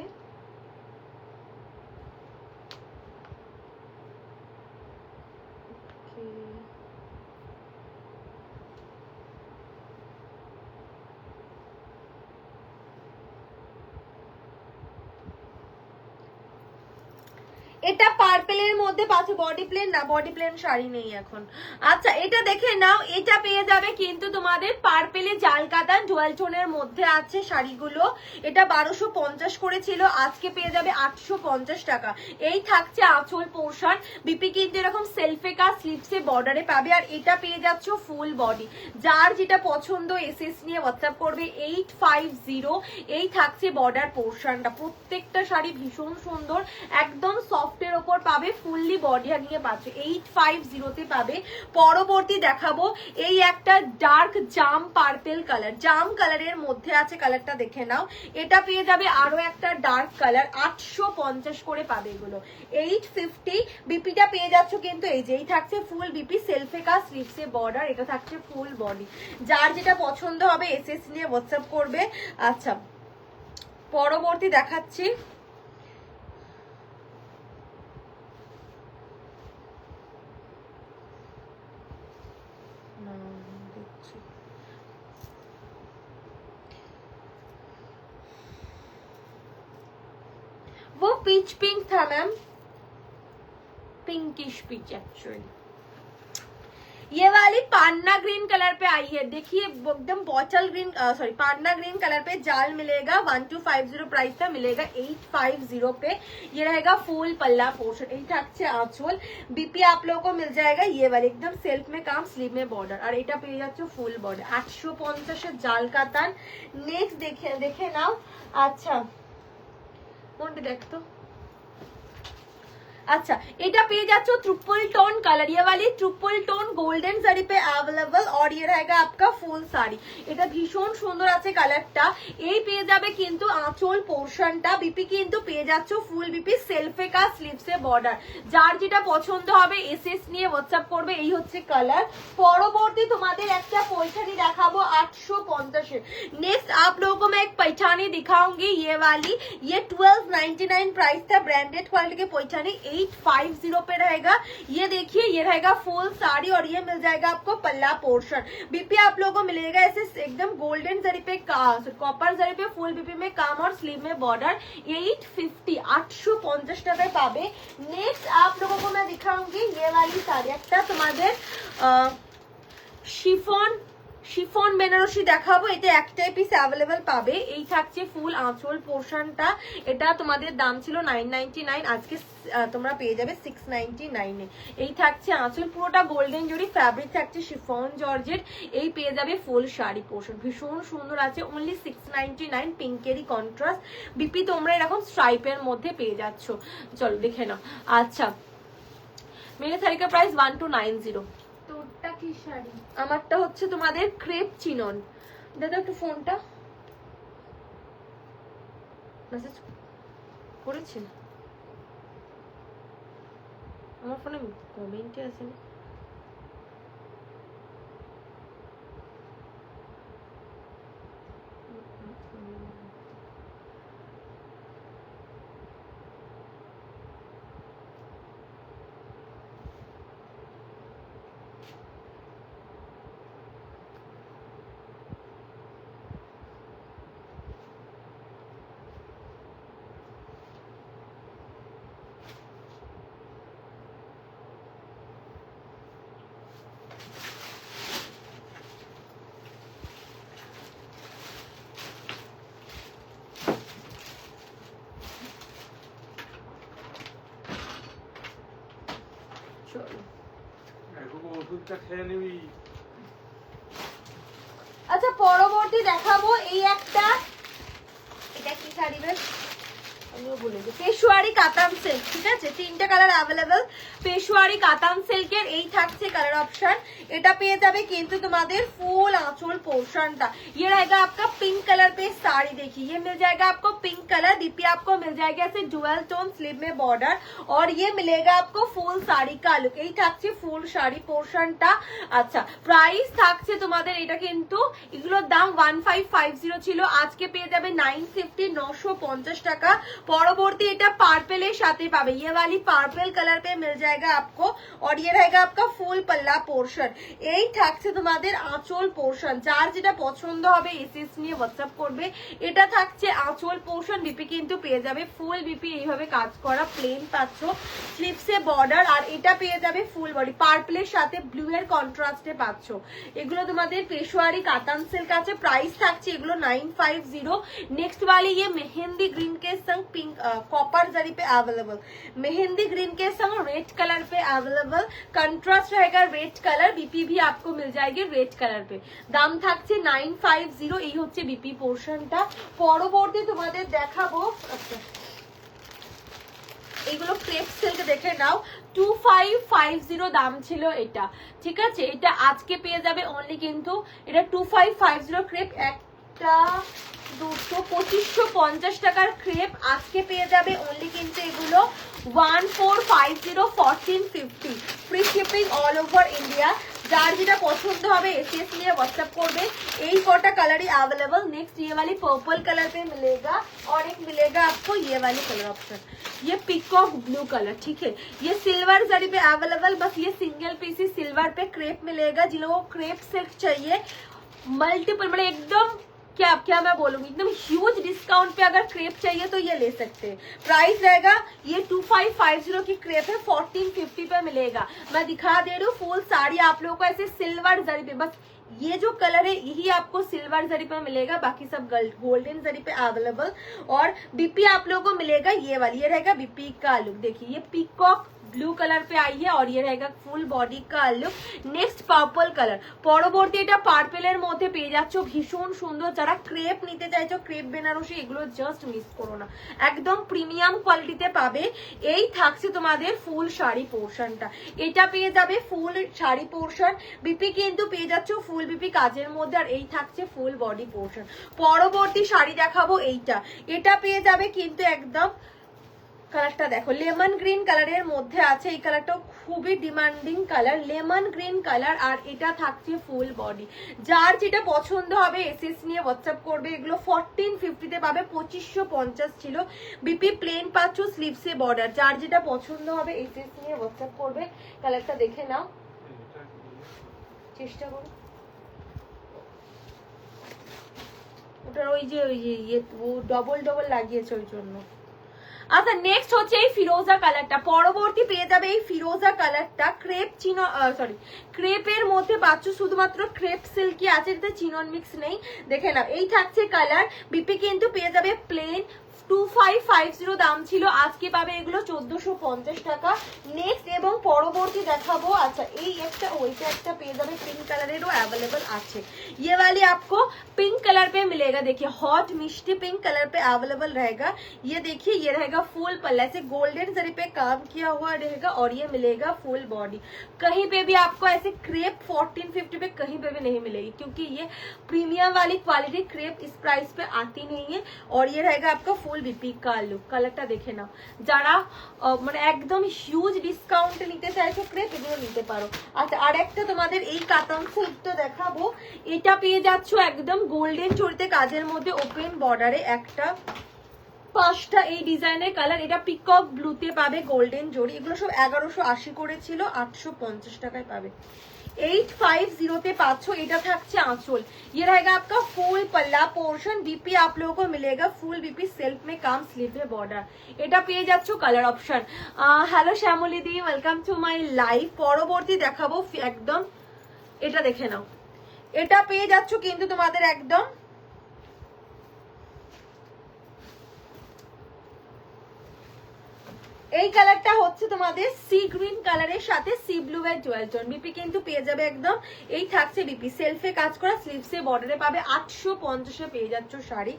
এটা পার্পেলের মধ্যে পাচ্ছে, বডি প্লেন না, বডি প্লেন শাড়ি নেই এখন। আচ্ছা এটা দেখে নাও, এটা পেয়ে যাবে কিন্তু তোমাদের পার্পেলে জাল কাতান ডুয়াল টোনের মধ্যে আছে শাড়িগুলো। এটা 1250 করে ছিল, আজকে পেয়ে যাবে 850 টাকা। এই থাকছে আঁচল পোর্শন, বিপি কিন্তু এরকম সেলফে কাজ স্লিপসে বর্ডারে পাবে। আর এটা পেয়ে যাচ্ছ ফুল বডি। যার যেটা পছন্দ এসএস নিয়ে হোয়াটসঅ্যাপ করবে 850। এই থাকছে বর্ডার পোর্শনটা, প্রত্যেকটা শাড়ি ভীষণ সুন্দর, একদম সফটের ওপর পাবে, ফুললি বডি হাগিয়ে পাচ্ছে, 850 পাবে। পরবর্তী দেখাবো এই একটা ডার্ক জাম পার্পেল কালার, জাম কালারের মধ্যে আছে, কালারটা দেখে নাও। এটা পেয়ে যাবে আরো একটা ডার্ক কালার, 850 করে পাবে এগুলো, 850। বিপিটা পেয়ে যাচ্ছ কিন্তু এই যে এই থাকছে ফুল বিপি সেলফে কাজ স্লিভসে বর্ডার, এটা থাকছে ফুল বডি। যার যেটা পছন্দ হবে এসএস নিয়ে হোয়াটসঅ্যাপ করবে। আচ্ছা পরবর্তী দেখাচ্ছি, वो पीच पिंक था मैम, पिंकिश पीच एक्चुअली। ये वाली पान्ना ग्रीन कलर पे आई है, देखिए एकदम बॉटल ग्रीन, सॉरी पान्ना ग्रीन कलर पे जाल मिलेगा, 1250 प्राइस था, मिलेगा 850 पे। ये रहेगा फुल पल्ला पोर्शन, এই থাকছে আঁচল। বিপি आप लोगों को मिल जाएगा ये वाले एकदम सेल्फ में काम स्लीव में बॉर्डर, আর এটা পেয়ে যাচ্ছে ফুল বর্ডার, 850 এর জাল কাতান। নেক্সট দেখে নাও। আচ্ছা কোনটা দেখতো, अच्छा এটা পেয়ে যাচ্ছ ट्रिपल टोन कलर, ये वाली ट्रिपल टोन गोल्डन साड़ी पे अवेलेबल, और ये रहेगा आपका ফুল শাড়ি। এটা ভীষণ সুন্দর আছে কালারটা। এই পেয়ে যাবে কিন্তু আঁচল পোর্শনটা, বিপি কিন্তু পেয়ে যাচ্ছ ফুল বিপি সেলফে কা স্লিভসে বর্ডার। যার যেটা পছন্দ হবে এসএস নিয়ে হোয়াটসঅ্যাপ করবে। এই হচ্ছে কালার। পরবর্তী তোমাদের একটা पैठानी দেখাবো 850 এর। नेक्स्ट आप लोगों को मैं एक पैठानी दिखाऊंगी, ये वाली, ये 1299 प्राइस था, ब्रांडेड क्वालिटी के पैठानी 850 पे रहेगा। ये देखिए ये रहेगा फुल साड़ी, और ये मिल जाएगा आपको पल्ला पोर्शन। बीपी आप लोगों को मिलेगा ऐसे एकदम गोल्डन जरी पे, कॉपर जरी पे फुल बीपी में काम और स्लीव में बॉर्डर, 850 850 টাকায় পাবে। नेक्स्ट आप लोगों को मैं दिखाऊंगी ये वाली साड़ी, একটা তোমাদের শিফন বেনারসি দেখাবো। এটা একটাই পিস অ্যাভেলেবল পাবে। এই থাকছে ফুল আঁচল পোর্শনটা, এটা তোমাদের দাম ছিল 999, আজকে তোমরা পেয়ে যাবে 699 এ। এই থাকছে আঁচল, পুরোটা গোল্ডেন জরি ফ্যাব্রিক থাকছে, শিফন জর্জেট। এই পেয়ে যাবে ফুল শাড়ি পোর্শন, ভীষণ সুন্দর আছে, অনলি 699, পিঙ্কেরই কন্ট্রাস্ট। বিপি তোমরা এরকম স্ট্রাইপের মধ্যে পেয়ে যাচ্ছ। চলো দেখে নাও। আচ্ছা মেরে শাড়ি কা প্রাইস 1290। তোরটা কি শাড়ি? আমারটা হচ্ছে তোমাদের ক্রেপ চিনন। দাদা একটু ফোনটা মেসেজ করেছেন, আমার ফোনে কমেন্টে আছে না। আচ্ছা পরবর্তী দেখাবো এই একটা, এটা কি শাড়ি বেশ আমিও বলে দিই, পেশোয়ারি কাতান সিল্ক, ঠিক আছে, 3টে কালার অ্যাভেলেবেল। পেশোয়ারি কাতান সিল্কের এই থাকছে কালার অপশন। এটা পেয়ে যাবে কিন্তু তোমাদের ফুল आंचल पोर्शनটা। ये रहेगा आपका पिंक कलर पे साड़ी, देखिए ये मिल जाएगा आपको पिंक कलर, दीपी आपको मिल जाएगा ऐसे डुअल टोन स्लीव में बॉर्डर, और ये मिलेगा आपको ফুল শাড়ি কা লুক। এই থাকছে ফুল শাড়ি পোর্শনটা। আচ্ছা প্রাইস থাকছে তোমাদের এটা কিন্তু এগুলোর দাম 1550 ছিল, আজকে পেয়ে যাবে 950 950 টাকা। পরবর্তী এটা পার্পেলের সাথে পাবে, ये वाली পার্পেল কালার पे मिल जाएगा आपको, और ये रहेगा आपका ফুল পাল্লা পোর্শন। এই থাকছে তোমাদের আঁচল পোর্শন, যার যেটা পছন্দ হবে এসএস নিয়ে হোয়াটসঅ্যাপ করবে। এটা থাকছে আঁচল পোর্শন, বিপি কিন্তু পেয়ে যাবে ফুল বিপি এইভাবে কাজ করা প্লেন পাচ্ছ, স্লিভসে বর্ডার, আর এটা পেয়ে যাবে ফুল বডি পার্পলের সাথে ব্লু এর কন্ট্রাস্টে পাচ্ছ। এগুলো তোমাদের পেশোয়ারি কাতান সিল্ক আছে, প্রাইস থাকছে এগুলো 950। नेक्स्ट वाली ये मेहंदी ग्रीन के संग पिंक कॉपर जरी पे अवेलेबल, मेहंदी ग्रीन के संग रेड कलर पे अवेलेबल, कंट्रास्ट रहेगा रेड कलर, बीपी भी आपको मिल जाएगी रेड कलर पे। দাম থাকছে 950। এই হচ্ছে বিপি পোর্শনটা। পরবর্তী তোমাদের দেখাবো, আচ্ছা এইগুলো ক্রেপ সিল্ক দেখে নাও, 2550 দাম ছিল এটা, ঠিক আছে। এটা আজকে পেয়ে যাবে অনলি কিন্তু এটা 2550 ক্রেপ, একটা 2550 টাকার ক্রেপ আজকে পেয়ে যাবে অনলি কিন্তু এগুলো 1450 1450, free shipping all over India. যার যেটা পছন্দ হবে एसएस নিয়ে হোয়াটসঅ্যাপ করবে। এই কটা कलर ही अवेलेबल। नेक्स्ट ये वाली पर्पल कलर पे मिलेगा, और एक मिलेगा आपको ये वाली कलर ऑप्शन, ये पिकॉक ब्लू कलर, ठीक है। ये सिल्वर जरी पे अवेलेबल, बस ये सिंगल पीस ही सिल्वर पे क्रेप मिलेगा। जिन लोगों को क्रेप सिल्क चाहिए मल्टीपल, मतलब एकदम क्या मैं बोलूंगी एकदम ह्यूज डिस्काउंट पे अगर क्रेप चाहिए तो ये ले सकते हैं। प्राइस रहेगा ये 2550 की क्रेप है, 1450 पे मिलेगा। मैं दिखा दे रही हूँ फुल साड़ी आप लोगों को ऐसे सिल्वर जरी पे, बस ये जो कलर है यही आपको सिल्वर जरी पे मिलेगा, बाकी सब गोल्डन जरी पे अवेलेबल। और बीपी आप लोगों को मिलेगा ये वाली, ये रहेगा बीपी का लुक, देखिए ये पीकॉक ब्लू कलर पे आई है, और ये रहेगा ফুল বডি का লুক। নেক্সট পার্পল কালার, পরবর্তী এটা পার্পেলের মধ্যে পেয়ে যাচ্ছ, ভীষণ সুন্দর। যারা ক্রেপ নিতে চাইছো ক্রেপ বেনারসি, এগুলো জাস্ট মিস করো না, একদম প্রিমিয়াম কোয়ালিটিতে পাবে। এই থাকছে তোমাদের ফুল শাড়ি পোর্শনটা, এটা পেয়ে যাবে ফুল শাড়ি পোর্শন, বিপি কিন্তু পেয়ে যাচ্ছ ফুল বিপি কাজের মধ্যে, আর এই থাকছে ফুল বডি পোর্শন। পরবর্তী শাড়ি দেখাবো এইটা, এটা পেয়ে যাবে কিন্তু একদম কালারটা দেখো লেমন গ্রিন কালারের মধ্যে আছে, এই কালারটাও খুবই demanding colour, lemon green colour, আর এটা থাকছে ফুল বডি। যার যেটা পছন্দ হবে এসএস নিয়ে হোয়াটসঅ্যাপ করবে। এগুলো 1450 তে পাবে, 2550 ছিল। বিপি প্লেন পাচ্ছ, স্লিভসে বর্ডার। যার যেটা পছন্দ হবে এসএস নিয়ে হোয়াটসঅ্যাপ করবে। কালারটা দেখে নাও, চেষ্টা করো ওটার ওই যে ও ডবল ডবল লাগিয়েছে ওই জন্য। আচ্ছা নেক্সট হচ্ছে এই ফিরোজা কালারটা, পরবর্তী পেয়ে যাবে এই ফিরোজা কালারটা, ক্রেপ চিনো সরি ক্রেপের মধ্যে পাচ্ছ, শুধুমাত্র ক্রেপ সিল্কি আছে, এটাতে চিনন মিক্স নেই। দেখে নাও এই থাকছে কালার, বিপি কিন্তু পেয়ে যাবে প্লেন 2550 দাম ছিল, আজকে পাবে এগুলো 1450 টাকা। নেক্সট এবং পরবর্তী দেখাবো, আচ্ছা এই একটা ওইটা একটা পেয়ে যাবে পিঙ্ক কালারেরও अवेलेबल আছে। ये वाली आपको पिंक कलर पे मिलेगा, देखिए हॉट मिष्टी पिंक कलर पे अवेलेबल रहेगा। ये देखिए ये रहेगा फुल पल्ला से गोल्डन जरी पे काम किया हुआ रहेगा, और ये मिलेगा फुल बॉडी। कहीं पे भी आपको ऐसे क्रेप 1450 पे कहीं पे भी नहीं मिलेगी, क्योंकि ये प्रीमियम वाली क्वालिटी क्रेप इस प्राइस पे आती नहीं है। और ये रहेगा आपका फुल বিপি কা লুক, কালারটা দেখে নাও। যারা মানে একদম হিউজ ডিসকাউন্ট নিতে চাইছো ক্রেপ, এগুলো নিতে পারো। আচ্ছা আর একটা তোমাদের এই কাতান সিল্কটা দেখাবো, এটা পেয়ে যাচ্ছ একদম গোল্ডেন চরিতে কাজের মধ্যে ওপেন বর্ডারে, একটা 5টা এই ডিজাইনের কালার, এটা পিকক ব্লুতে পাবে গোল্ডেন জড়ি। এগুলো সব 1180 করে ছিল, 850 টাকায় পাবে। 850 पे पाँच এটা থাকছে आंचल। ये रहेगा आपका फुल पल्ला पोर्शन, बीपी आप लोगों को मिलेगा फुल बीपी सेल्फ में काम स्लीव में बॉर्डर। এটা পেয়ে যাচ্ছ কালার অপশন। হ্যালো শ্যামলী দি, ওয়েলকাম টু মাই লাইভ। পরবর্তী দেখাবো একদম, এটা দেখে নাও, এটা পেয়ে যাচ্ছ কিন্তু তোমাদের একদম এই কালারটা হচ্ছে তোমাদের সি গ্রিন কালারের সাথে সি ব্লু এর জুয়েল টোন। বিপি কিন্তু পেয়ে যাবে একদম, এই থাকছে বিপি সেলফে কাজ করা, স্লিভসে বর্ডারে পাবে। 850 পেয়ে যাচ্ছ শাড়ি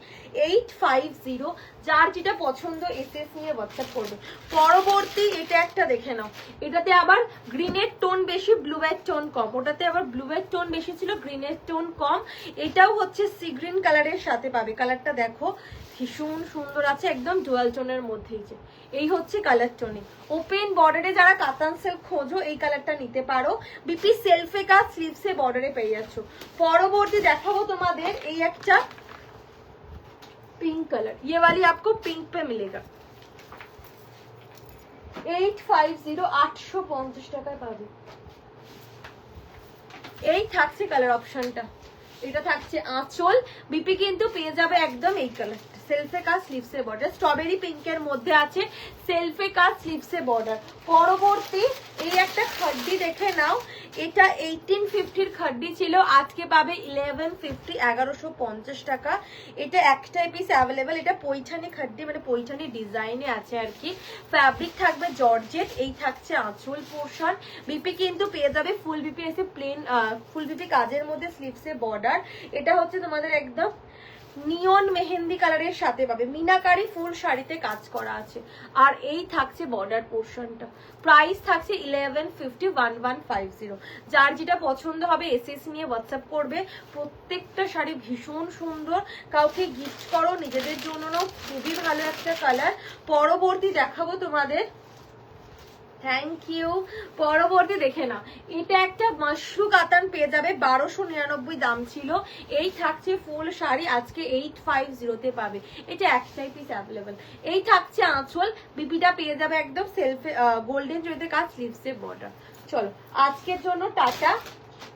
850। যার যেটা পছন্দ এসএস নিয়ে হোয়াটসঅ্যাপ করবে। পরবর্তী এটা একটা দেখে নাও, এটাতে আবার গ্রিনের টোন বেশি, ব্লু এর টোন কম। ওটাতে আবার ব্লু এর টোন বেশি ছিল, গ্রিনের টোন কম। এটাও হচ্ছে সি গ্রিন কালারের সাথে পাবে। কালারটা দেখো ভীষণ সুন্দর আছে, একদম ডুয়াল টোনের মধ্যেই। যে এই হচ্ছে কালার টোনে, ওপেন বর্ডারে যারা কাতান সিল্ক খোঁজো এই কালারটা নিতে পারো। বিপি সেলফে কাজ, স্লিভসে বর্ডারে পেয়ে যাচ্ছ। পরবর্তী দেখাবো তোমাদের এই একটা पिंक कलर, ये वाली आपको पिंक पे मिलेगा। 850 850 টাকায় পাবে। এই থাকছে কালার অপশনটা, এটা থাকছে আঁচল। বিপি কিন্তু পেয়ে যাবে একদম এই কালারটা, সেলফে কাজ স্লিভসে বর্ডার, স্ট্রবেরি পিঙ্কের মধ্যে আছে, সেলফে কাজ স্লিভসে বর্ডার। পরবর্তী এই একটা খাড্ডি দেখে নাও, এটা 1850 খাড্ডি ছিল, আজকে পাবে 1150 1150 টাকা। এটা একটাই পিস অ্যাভেলেবেল। এটা পৈঠানি খাড্ডি মানে পৈঠানি ডিজাইনে আছে আর কি। ফ্যাব্রিক থাকবে জর্জেট। এই থাকছে আঁচল পোর্শন। বিপি কিন্তু পেয়ে যাবে ফুল বিপি এসে প্লেন ফুল বিপি কাজের মধ্যে স্লিভসে বর্ডার। এটা হচ্ছে তোমাদের একদম নিয়ন মেহেন্দি কালারের সাথে পাবে, মিনাকারি ফুল শাড়িতে কাজ করা আছে। আর এই থাকছে বর্ডার পোর্শনটা। প্রাইস থাকছে 1150 1150। যার যেটা পছন্দ হবে এসএস নিয়ে হোয়াটসঅ্যাপ করবে। প্রত্যেকটা শাড়ি ভীষণ সুন্দর, কাউকে গিফট করো, নিজেদের জন্য নাও, খুবই ভালো একটা কালার। পরবর্তী দেখাবো তোমাদের, থ্যাংক ইউ। পরবর্তী দেখে না, এটা একটা মাশরু কাতান পেয়ে যাবে, 1299 দাম ছিল। এই থাকছে ফুল শাড়ি, আজকে 850 তে পাবে। এটা একটাই পিস অ্যাভেলেবেল। এই থাকছে আঁচল, বিপিটা পেয়ে যাবে একদম সেলফে গোল্ডেন জরিতে কাজ, স্লিভসে বর্ডার। চলো আজকের জন্য টাটা,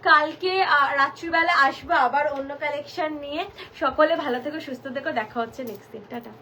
কালকে রাত্রিবেলা আসবো আবার অন্য কালেকশন নিয়ে। সকলে ভালো থেকো, সুস্থ থেকো, দেখা হচ্ছে নেক্সট দিন, টাটা।